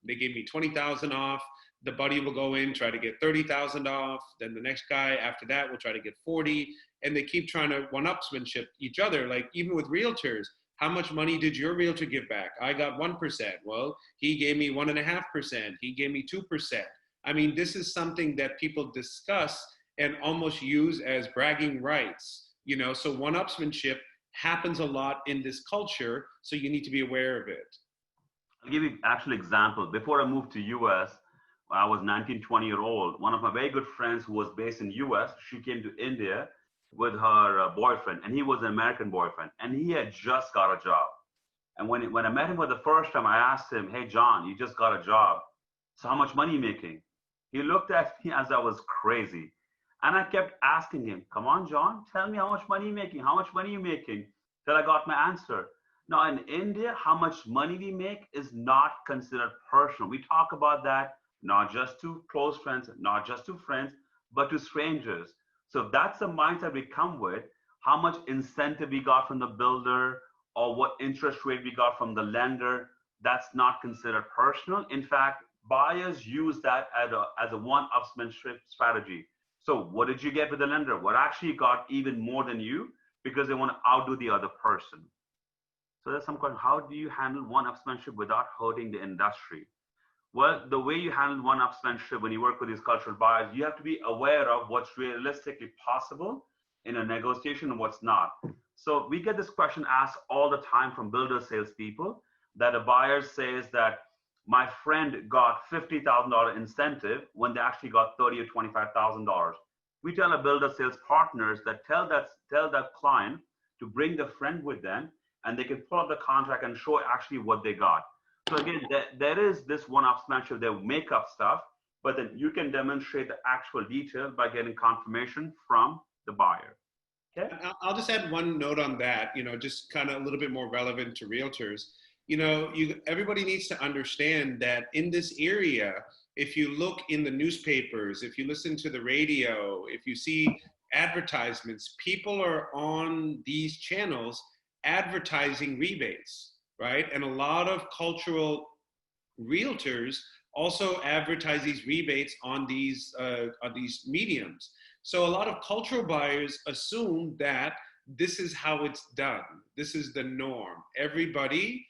Speaker 3: me 20,000 off. The buddy will go in, try to get 30,000 off. Then the next guy after that will try to get 40. And they keep trying to one-upsmanship each other. Like even with realtors, how much money did your realtor give back? I got 1%. Well, he gave me 1.5%. He gave me 2%. I mean, this is something that people discuss and almost use as bragging rights, so one-upsmanship happens a lot in this culture, so you need to be aware of it.
Speaker 2: I'll give you an actual example. Before I moved to US, I was 19, 20-year-old. One of my very good friends who was based in US, she came to India with her boyfriend, and he was an American boyfriend, and he had just got a job. And when I met him for the first time, I asked him, hey, John, you just got a job. So how much money are you making? He looked at me as I was crazy. And I kept asking him, come on, John, tell me how much money you're making. How much money are you making? Till I got my answer. Now, in India, how much money we make is not considered personal. We talk about that not just to close friends, not just to friends, but to strangers. So that's the mindset we come with. How much incentive we got from the builder or what interest rate we got from the lender, that's not considered personal. In fact, buyers use that as a one-upsmanship strategy. So what did you get with the lender? What actually got even more than you because they want to outdo the other person. So there's some question, how do you handle one-upsmanship without hurting the industry? Well, the way you handle one-upsmanship when you work with these cultural buyers, you have to be aware of what's realistically possible in a negotiation and what's not. So we get this question asked all the time from builder salespeople that a buyer says that my friend got $50,000 incentive when they actually got $30,000 or $25,000. We tell our builder sales partners that tell that client to bring the friend with them, and they can pull up the contract and show actually what they got. So again, there is this one-upsmanship, they make up stuff, but then you can demonstrate the actual detail by getting confirmation from the buyer. Okay.
Speaker 3: I'll just add one note on that, just kind of a little bit more relevant to realtors. Everybody needs to understand that in this area, if you look in the newspapers, if you listen to the radio, if you see advertisements, people are on these channels advertising rebates, right? And a lot of cultural realtors also advertise these rebates on these mediums. So a lot of cultural buyers assume that this is how it's done. This is the norm. Everybody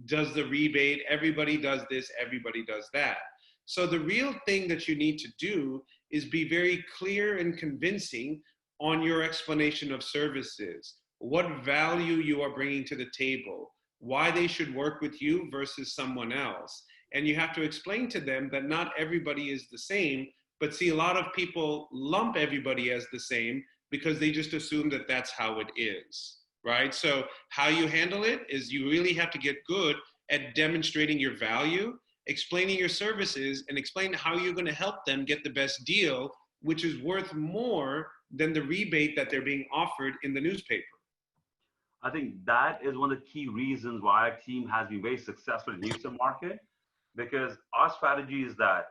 Speaker 3: does the rebate, everybody does this, everybody does that. So the real thing that you need to do is be very clear and convincing on your explanation of services, what value you are bringing to the table, why they should work with you versus someone else. And you have to explain to them that not everybody is the same, but see, a lot of people lump everybody as the same because they just assume that that's how it is. Right? So how you handle it is you really have to get good at demonstrating your value, explaining your services, and explain how you're going to help them get the best deal, which is worth more than the rebate that they're being offered in the newspaper.
Speaker 2: I think that is one of the key reasons why our team has been very successful in the Houston market, because our strategy is that,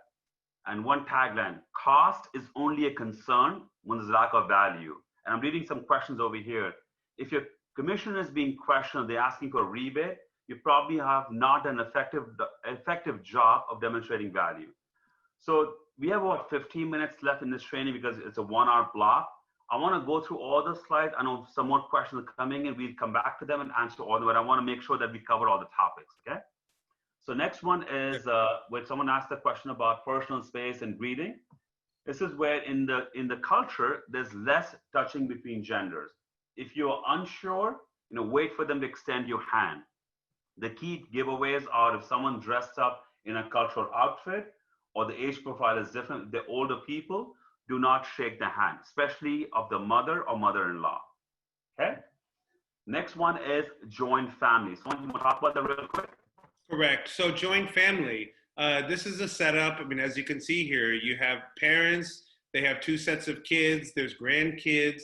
Speaker 2: and one tagline, cost is only a concern when there's lack of value. And I'm reading some questions over here. If your commission is being questioned, they're asking for a rebate, you probably have not done an effective job of demonstrating value. So we have about 15 minutes left in this training because it's a 1-hour block. I want to go through all the slides. I know some more questions are coming in. We'll come back to them and answer all of them, but I want to make sure that we cover all the topics, okay? So next one is when someone asked a question about personal space and greeting. This is where in the culture, there's less touching between genders. If you're unsure, wait for them to extend your hand. The key giveaways are if someone dressed up in a cultural outfit or the age profile is different, the older people, do not shake the hand, especially of the mother or mother-in-law. Okay? Next one is joint family. So you want to talk about that real quick?
Speaker 3: Correct. So joint family. This is a setup. I mean, as you can see here, you have parents, They have 2 sets of kids. There's grandkids.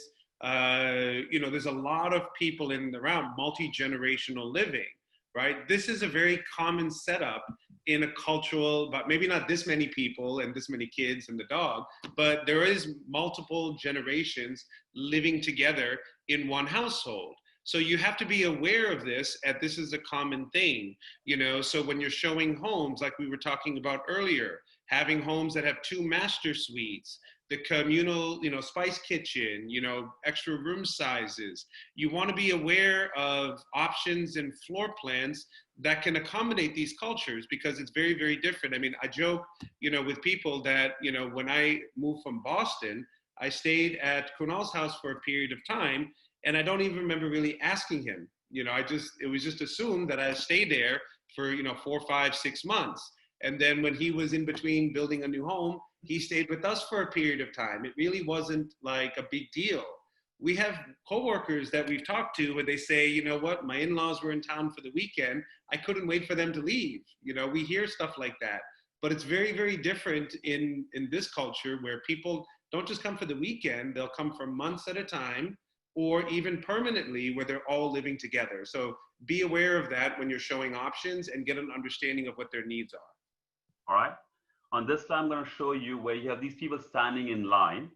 Speaker 3: You know, there's a lot of people in and around, multi-generational living, right? This is a very common setup in a cultural, but maybe not this many people and this many kids and the dog, but there is multiple generations living together in one household. So you have to be aware of this, and this is a common thing, you know. So when you're showing homes, like we were talking about earlier, having homes that have 2 master suites, the communal, you know, spice kitchen, you know, extra room sizes. You want to be aware of options and floor plans that can accommodate these cultures, because it's very, very different. I mean, I joke, you know, with people that, you know, when I moved from Boston, I stayed at Kunal's house for a period of time, and I don't even remember really asking him. You know, it was just assumed that I stayed there for, you know, 4, 5, 6 months. And then when he was in between building a new home, he stayed with us for a period of time. It really wasn't like a big deal. We have coworkers that we've talked to where they say, you know what, my in-laws were in town for the weekend. I couldn't wait for them to leave. You know, we hear stuff like that. But it's very, very different in this culture, where people don't just come for the weekend, they'll come for months at a time, or even permanently, where they're all living together. So be aware of that when you're showing options, and get an understanding of what their needs are.
Speaker 2: All right. On this slide, I'm going to show you where you have these people standing in line,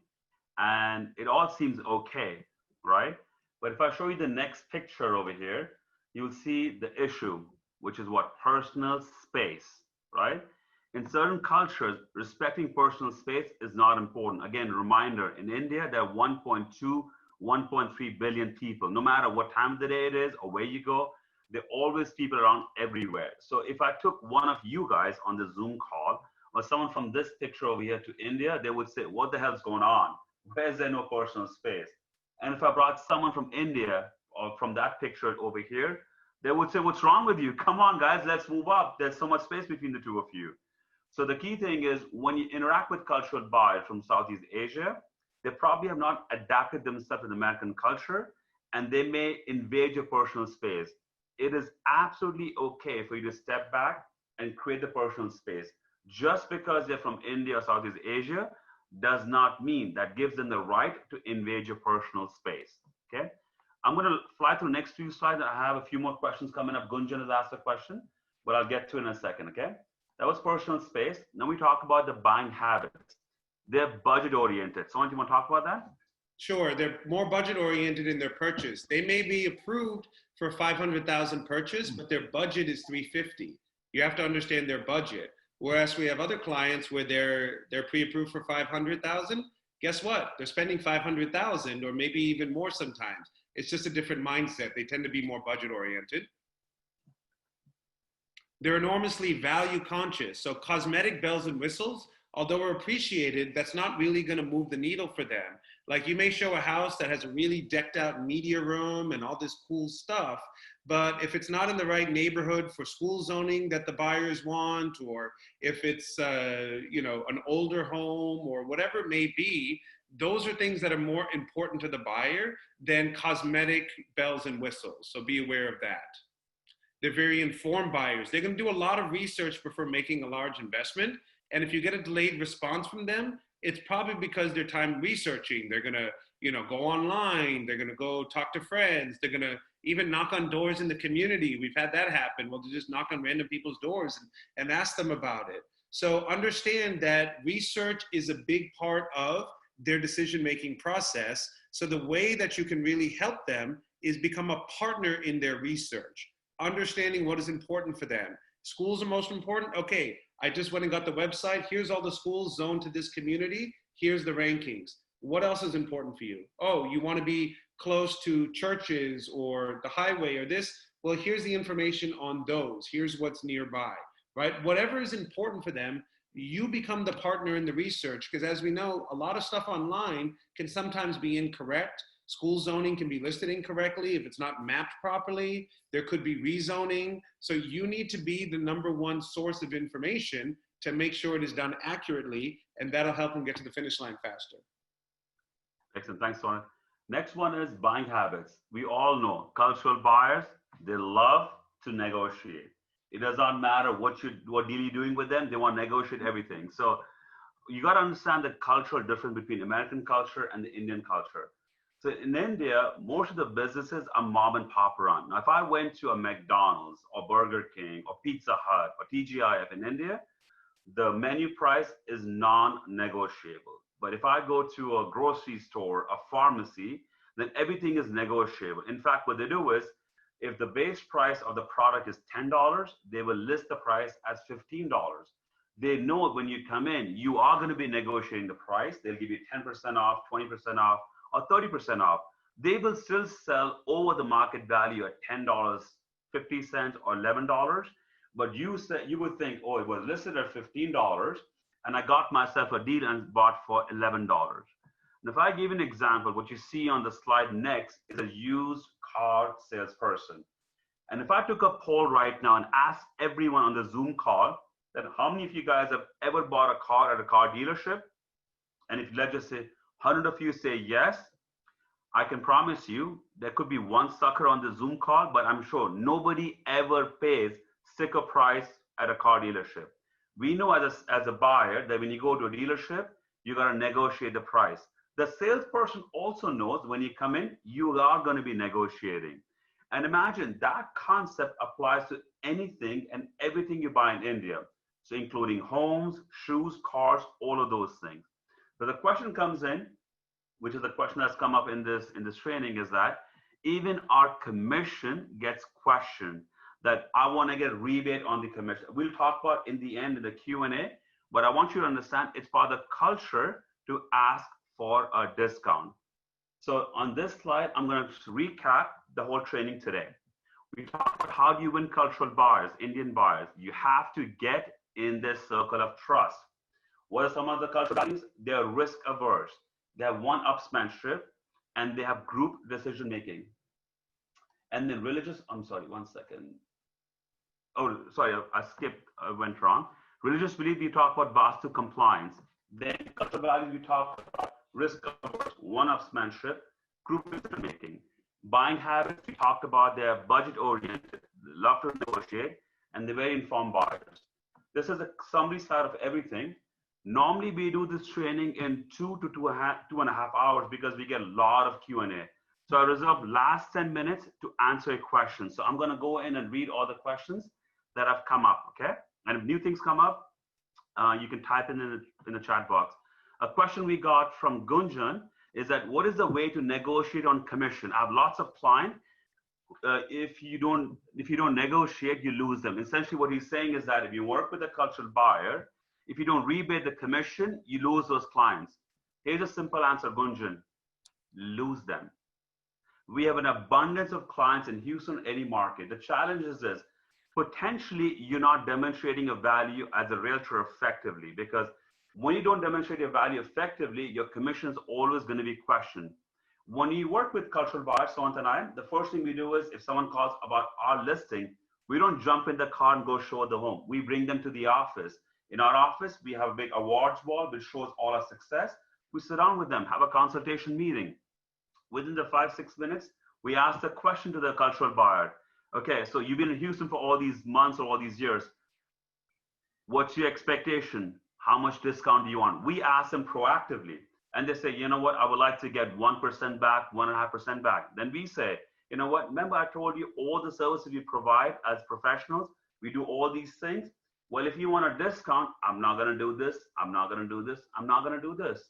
Speaker 2: and it all seems okay, right? But if I show you the next picture over here, you'll see the issue, which is what? Personal space, right? In certain cultures, respecting personal space is not important. Again, reminder, in India, there are 1.2, 1.3 billion people. No matter what time of the day it is or where you go, there are always people around everywhere. So if I took one of you guys on the Zoom call, or someone from this picture over here to India, they would say, what the hell's going on? Where is there no personal space? And if I brought someone from India, or from that picture over here, they would say, what's wrong with you? Come on, guys, let's move up. There's so much space between the two of you. So the key thing is, when you interact with cultural buyers from Southeast Asia, they probably have not adapted themselves to the American culture, and they may invade your personal space. It is absolutely okay for you to step back and create the personal space. Just because they're from India or Southeast Asia does not mean that gives them the right to invade your personal space, okay? I'm gonna fly through the next few slides. I have a few more questions coming up. Gunjan has asked a question, but I'll get to it in a second, okay? That was personal space. Now we talk about the buying habits. They're budget oriented. Someone, do you want to talk about that?
Speaker 3: Sure, they're more budget oriented in their purchase. They may be approved for 500,000 purchase, but their budget is 350. You have to understand their budget. Whereas we have other clients where they're pre-approved for 500,000. Guess what? They're spending 500,000, or maybe even more sometimes. It's just a different mindset. They tend to be more budget oriented. They're enormously value conscious. So cosmetic bells and whistles, although are appreciated, that's not really going to move the needle for them. Like, you may show a house that has a really decked out media room and all this cool stuff, but if it's not in the right neighborhood for school zoning that the buyers want, or if it's you know, an older home or whatever it may be, those are things that are more important to the buyer than cosmetic bells and whistles. So be aware of that. They're very informed buyers. They're going to do a lot of research before making a large investment. And if you get a delayed response from them, it's probably because they're time researching. They're going to, you know, go online. They're going to go talk to friends. They're going to even knock on doors in the community. We've had that happen. Well, they just knock on random people's doors and ask them about it. So understand that research is a big part of their decision-making process. So the way that you can really help them is become a partner in their research, understanding what is important for them. Schools are most important. Okay, I just went and got the website. Here's all the schools zoned to this community. Here's the rankings. What else is important for you? Oh, you want to be close to churches or the highway or this? Well, here's the information on those. Here's what's nearby, right? Whatever is important for them, you become the partner in the research, because as we know, a lot of stuff online can sometimes be incorrect. School zoning can be listed incorrectly if it's not mapped properly. There could be rezoning. So you need to be the #1 source of information to make sure it is done accurately, and that'll help them get to the finish line faster.
Speaker 2: Excellent, thanks, Sonia. Next one is buying habits. We all know cultural buyers, they love to negotiate. It does not matter what deal you're doing with them, they want to negotiate everything. So you got to understand the cultural difference between American culture and the Indian culture. So in India, most of the businesses are mom and pop run. Now, if I went to a McDonald's or Burger King or Pizza Hut or TGIF in India, the menu price is non-negotiable. But if I go to a grocery store, a pharmacy, then everything is negotiable. In fact, what they do is, if the base price of the product is $10, they will list the price as $15. They know when you come in, you are going to be negotiating the price. They'll give you 10% off, 20% off, or 30% off. They will still sell over the market value at $10.50 or $11. But you would think, oh, it was listed at $15, and I got myself a deal and bought for $11. And if I give an example, what you see on the slide next is a used car salesperson. And if I took a poll right now and asked everyone on the Zoom call that how many of you guys have ever bought a car at a car dealership? And if let's just say 100 of you say yes, I can promise you there could be one sucker on the Zoom call, but I'm sure nobody ever pays sticker price at a car dealership. We know as a buyer that when you go to a dealership, you got to negotiate the price. The salesperson also knows when you come in, you are going to be negotiating. And imagine that concept applies to anything and everything you buy in India. So including homes, shoes, cars, all of those things. So the question comes in, which is the question that's come up in this training, is that even our commission gets questioned. That I want to get rebate on the commission. We'll talk about in the end in the Q&A, but I want you to understand it's part of the culture to ask for a discount. So on this slide, I'm going to recap the whole training today. We talked about how do you win cultural buyers, Indian buyers. You have to get in this circle of trust. What are some of the cultural values? They're risk averse. They have one-upsmanship, and they have group decision making. And then religious, I'm sorry, one second. Oh, sorry, I skipped, I went wrong. Religious belief, we talk about Vaastu compliance. Then cultural values, we talk about risk averse, one-upsmanship, group decision making. Buying habits, we talked about their budget oriented, love to negotiate, and they're very informed buyers. This is a summary slide of everything. Normally, we do this training in 2 to 2.5 hours because we get a lot of Q&A. So I reserved last 10 minutes to answer a question. So I'm going to go in and read all the questions that have come up, okay? And if new things come up, you can type in the chat box. A question we got from Gunjan is that what is the way to negotiate on commission? I have lots of clients. If you don't negotiate, you lose them. Essentially, what he's saying is that if you work with a cultural buyer, if you don't rebate the commission, you lose those clients. Here's a simple answer, Gunjan: lose them. We have an abundance of clients in Houston, any market. The challenge is this: potentially you're not demonstrating a value as a realtor effectively, because when you don't demonstrate your value effectively, your commission is always going to be questioned. When you work with cultural buyers, Sawant and I, the first thing we do is if someone calls about our listing, we don't jump in the car and go show the home. We bring them to the office. In our office, we have a big awards wall which shows all our success. We sit down with them, have a consultation meeting. Within the 5-6 minutes, we ask the question to the cultural buyer. Okay, so you've been in Houston for all these months or all these years. What's your expectation? How much discount do you want? We ask them proactively. And they say, you know what, I would like to get 1% back, 1.5% back. Then we say, you know what, remember I told you all the services we provide as professionals, we do all these things. Well, if you want a discount, I'm not going to do this. I'm not going to do this. I'm not going to do this.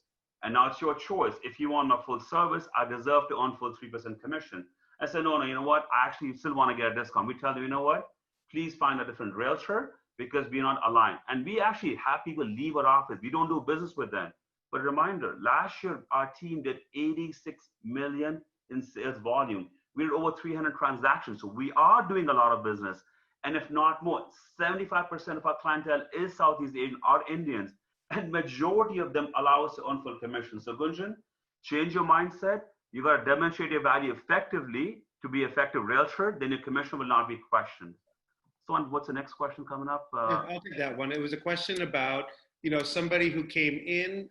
Speaker 2: And now it's your choice. If you want a full service, I deserve to earn full 3% commission. I said, no, you know what? I actually still want to get a discount. We tell them, you know what? Please find a different realtor because we're not aligned. And we actually have people leave our office. We don't do business with them. But reminder, last year, our team did 86 million in sales volume. We did over 300 transactions. So we are doing a lot of business. And if not more, 75% of our clientele is Southeast Asian or Indians. And majority of them allow us to earn full commission. So Gunjan, change your mindset. You got to demonstrate your value effectively to be effective realtor. Then your commission will not be questioned. So what's the next question coming up?
Speaker 3: Yeah, I'll take that one. It was a question about, somebody who came in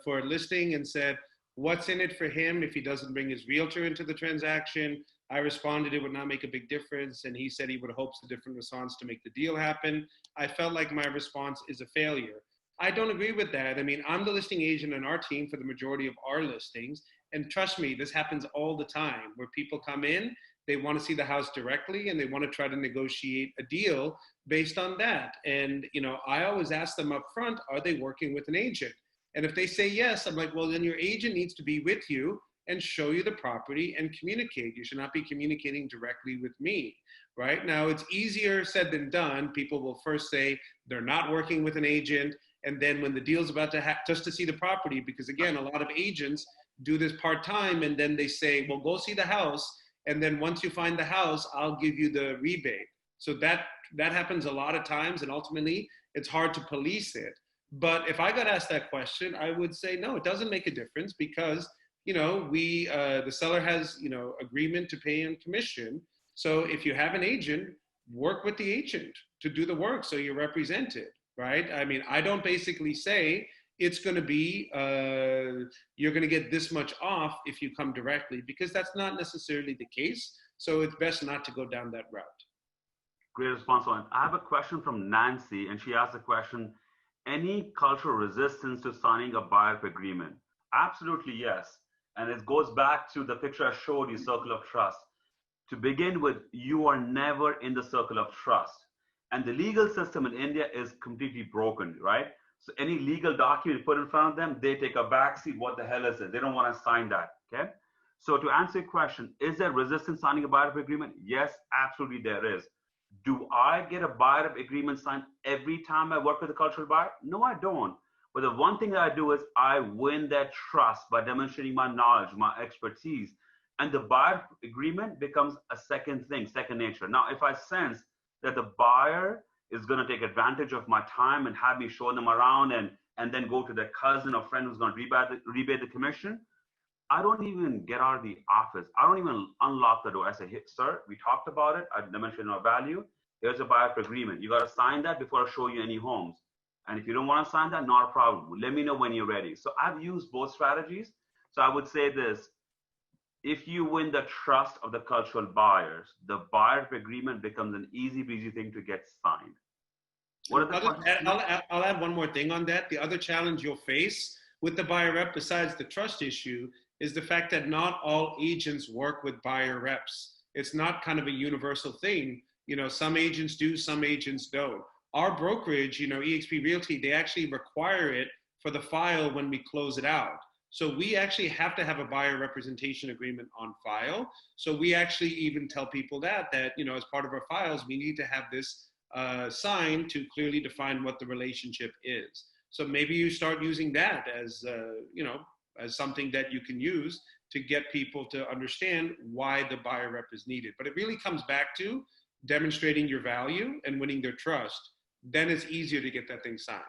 Speaker 3: for a listing and said, what's in it for him if he doesn't bring his realtor into the transaction? I responded it would not make a big difference, and he said he would hope a different response to make the deal happen. I felt like my response is a failure. I don't agree with that. I mean, I'm the listing agent on our team for the majority of our listings. And trust me, this happens all the time where people come in, they want to see the house directly and they want to try to negotiate a deal based on that. And, you know, I always ask them up front, are they working with an agent? And if they say yes, I'm like, well, then your agent needs to be with you and show you the property and communicate. You should not be communicating directly with me. Right now, it's easier said than done. People will first say they're not working with an agent. And then when the deal's about to happen, just to see the property, because again, a lot of agents do this part-time and then they say, well, go see the house. And then once you find the house, I'll give you the rebate. So that happens a lot of times, and ultimately it's hard to police it. But if I got asked that question, I would say, no, it doesn't make a difference because, you know, the seller has, you know, agreement to pay in commission. So if you have an agent, work with the agent to do the work so you're represented, right? I mean, I don't basically say it's going to be, you're going to get this much off if you come directly, because that's not necessarily the case. So it's best not to go down that route.
Speaker 2: Great response. I have a question from Nancy, and she asked a question, any cultural resistance to signing a buyer agreement? Absolutely, yes. And it goes back to the picture I showed you, circle of trust. To begin with, you are never in the circle of trust. And the legal system in India is completely broken, right? So any legal document you put in front of them, they take a backseat. What the hell is it? They don't want to sign that, okay? So to answer your question, is there resistance signing a buyer agreement? Yes, absolutely there is. Do I get a buyer agreement signed every time I work with a cultural buyer? No, I don't. But the one thing that I do is I win that trust by demonstrating my knowledge, my expertise. And the buyer agreement becomes a second thing, second nature. Now, if I sense that the buyer is going to take advantage of my time and have me show them around and then go to their cousin or friend who's going to rebate the commission, I don't even get out of the office. I don't even unlock the door. I say, hey, sir, we talked about it. I demonstrated our value. Here's a buyer agreement. You got to sign that before I show you any homes. And if you don't want to sign that, not a problem. Let me know when you're ready. So I've used both strategies. So I would say this. If you win the trust of the cultural buyers, the buyer agreement becomes an easy breezy thing to get signed.
Speaker 3: I'll add one more thing on that. The other challenge you'll face with the buyer rep, besides the trust issue, is the fact that not all agents work with buyer reps. It's not kind of a universal thing. You know, some agents do, some agents don't. Our brokerage, you know, eXp Realty, they actually require it for the file when we close it out. So we actually have to have a buyer representation agreement on file. So we actually even tell people that, you know, as part of our files, we need to have this signed to clearly define what the relationship is. So maybe you start using that as, you know, as something that you can use to get people to understand why the buyer rep is needed. But it really comes back to demonstrating your value and winning their trust. Then it's easier to get that thing signed.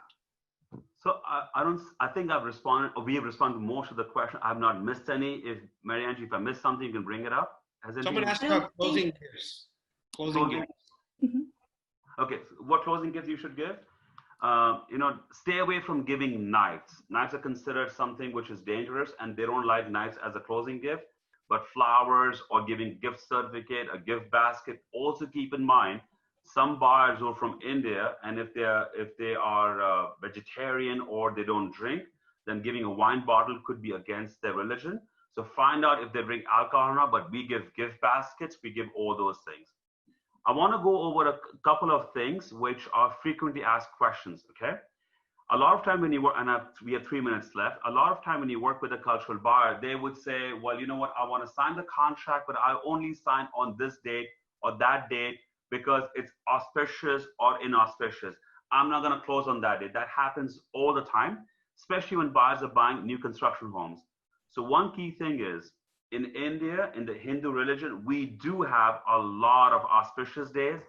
Speaker 2: So I think I've responded, or we have responded to most of the questions. I've not missed any. If Mary Angie, if I missed something, you can bring it up.
Speaker 3: Someone asked about closing gifts. Closing gifts.
Speaker 2: Mm-hmm. Okay, so what closing gifts you should give? You know, stay away from giving knives. Knives are considered something which is dangerous, and they don't like knives as a closing gift. But flowers or giving gift certificate, a gift basket. Also keep in mind, some buyers are from India, and if they are vegetarian or they don't drink, then giving a wine bottle could be against their religion. So find out if they drink alcohol or not. But we give gift baskets. We give all those things. I want to go over a couple of things which are frequently asked questions, okay? A lot of time when you work, and we have 3 minutes left, a lot of time when you work with a cultural buyer, they would say, well, you know what, I want to sign the contract, but I only sign on this date or that date because it's auspicious or inauspicious. I'm not going to close on that date. That happens all the time, especially when buyers are buying new construction homes. So one key thing is, in India, in the Hindu religion, we do have a lot of auspicious days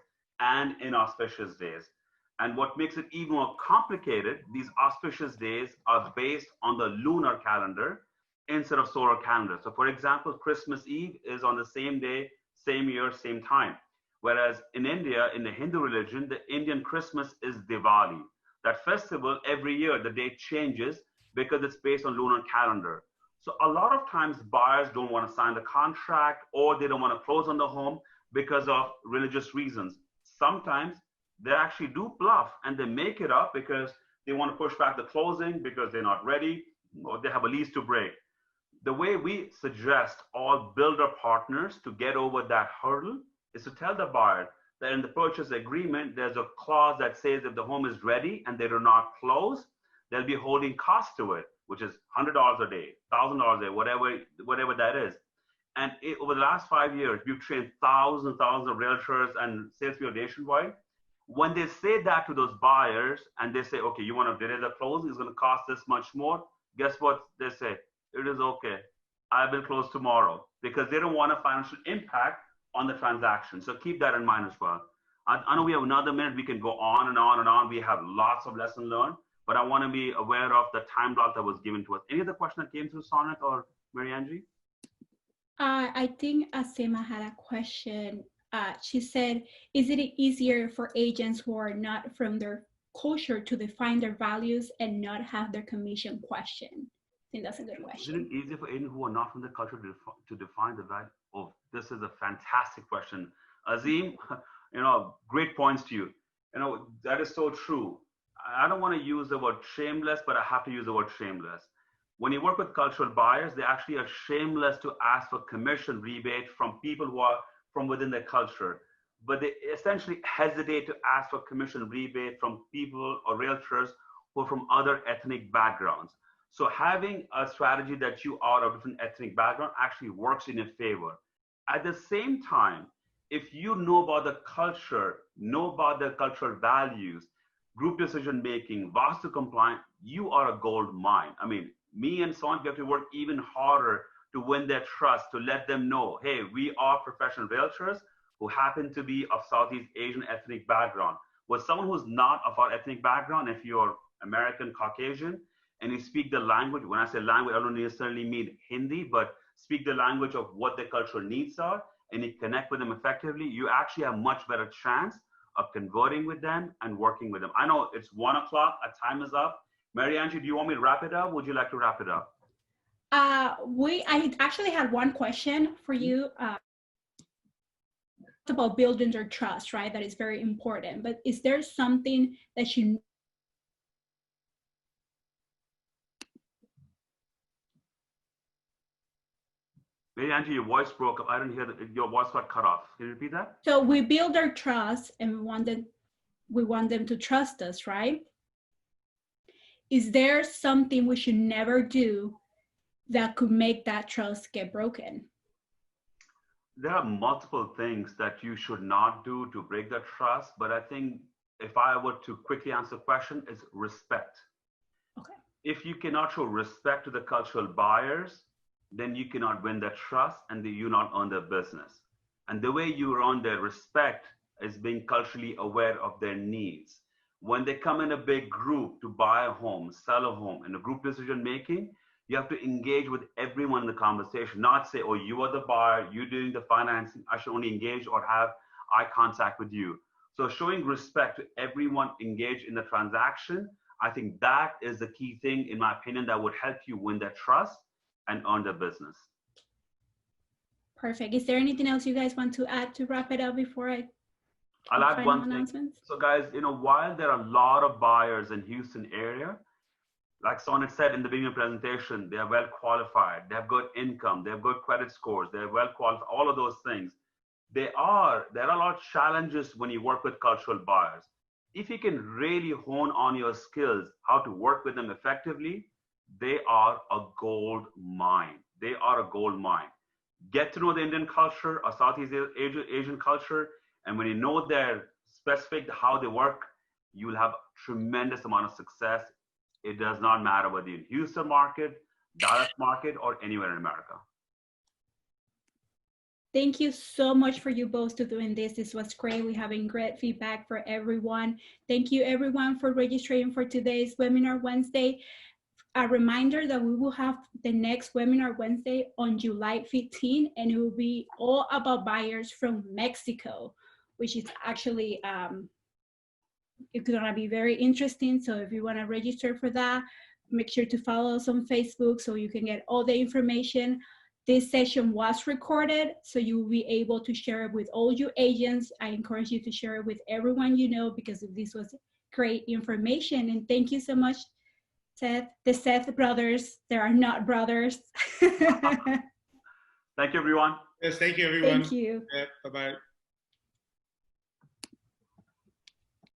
Speaker 2: and inauspicious days. And what makes it even more complicated, these auspicious days are based on the lunar calendar instead of solar calendar. So for example, Christmas Eve is on the same day, same year, same time. Whereas in India, in the Hindu religion, the Indian Christmas is Diwali. That festival, every year, the date changes because it's based on lunar calendar. So a lot of times buyers don't want to sign the contract or they don't want to close on the home because of religious reasons. Sometimes they actually do bluff and they make it up because they want to push back the closing because they're not ready or they have a lease to break. The way we suggest all builder partners to get over that hurdle is to tell the buyer that in the purchase agreement, there's a clause that says if the home is ready and they do not close, they'll be holding costs to it, which is $100 a day, $1,000 a day, whatever that is. And over the last 5 years, we've trained thousands and thousands of realtors and salespeople nationwide. When they say that to those buyers and they say, okay, you want to delay the closing, it's going to cost this much more. Guess what they say? It is okay. I will close tomorrow, because they don't want a financial impact on the transaction. So keep that in mind as well. I know we have another minute. We can go on and on and on. We have lots of lessons learned, but I want to be aware of the time block that was given to us. Any other question that came through, Sonik or Mary Angie?
Speaker 1: I think Asima had a question. She said, is it easier for agents who are not from their culture to define their values and not have their commission questioned? I think that's a good question.
Speaker 2: Is it easier for agents who are not from the culture to define the value? Oh, this is a fantastic question. Azim, great points to you. That is so true. I don't want to use the word shameless, but I have to use the word shameless. When you work with cultural buyers, they actually are shameless to ask for commission rebate from people who are from within their culture. But they essentially hesitate to ask for commission rebate from people or realtors who are from other ethnic backgrounds. So having a strategy that you are of different ethnic background actually works in your favor. At the same time, if you know about the culture, know about the cultural values, group decision making, Vaastu compliant, you are a gold mine. I mean, me and Son have to work even harder to win their trust, to let them know, hey, we are professional realtors who happen to be of Southeast Asian ethnic background. With someone who's not of our ethnic background, if you're American, Caucasian, and you speak the language, when I say language, I don't necessarily mean Hindi, but speak the language of what their cultural needs are, and you connect with them effectively, you actually have much better chance of converting with them and working with them. I know it's 1 o'clock, our time is up. Mary Angie, do you want me to wrap it up? Would you like to wrap it up?
Speaker 1: I actually had one question for you. About building their trust, right? That is very important. But is there something that you
Speaker 2: Mary Angie, your voice broke up. I didn't hear that. Your voice got cut off. Can you repeat that?
Speaker 1: So we build their trust and we want them to trust us, right? Is there something we should never do that could make that trust get broken?
Speaker 2: There are multiple things that you should not do to break the trust, but I think if I were to quickly answer the question, it's respect.
Speaker 1: Okay.
Speaker 2: If you cannot show respect to the cultural buyers, then you cannot win their trust and you not earn their business. And the way you earn their respect is being culturally aware of their needs. When they come in a big group to buy a home, sell a home, in a group decision making, you have to engage with everyone in the conversation, not say, oh, you are the buyer, you're doing the financing, I should only engage or have eye contact with you. So showing respect to everyone engaged in the transaction, I think that is the key thing, in my opinion, that would help you win their trust and earn their business.
Speaker 1: Perfect. Is there anything else you guys want to add to wrap it up before
Speaker 2: I'll add one thing. So guys, while there are a lot of buyers in Houston area, like Sonnet said in the beginning of the presentation, they are well qualified, they have good income, they have good credit scores, they are well qualified, all of those things. There are a lot of challenges when you work with cultural buyers. If you can really hone on your skills, how to work with them effectively, they are a gold mine. They are a gold mine. Get to know the Indian culture or Southeast Asian culture, and when you know their specific how they work, you will have tremendous amount of success. It does not matter whether you're in Houston market, Dallas market, or anywhere in America.
Speaker 1: Thank you so much for you both to doing this. This was great. We're having great feedback for everyone. Thank you everyone for registering for today's Webinar Wednesday. A reminder that we will have the next Webinar Wednesday on July 15, and it will be all about buyers from Mexico, which is actually, it's gonna be very interesting. So if you wanna register for that, make sure to follow us on Facebook so you can get all the information. This session was recorded, so you will be able to share it with all your agents. I encourage you to share it with everyone you know, because if this was great information. And thank you so much, Seth. The Seth brothers, there are not brothers.
Speaker 2: Thank you, everyone.
Speaker 3: Yes, thank you, everyone.
Speaker 1: Thank you.
Speaker 3: Yeah, bye-bye.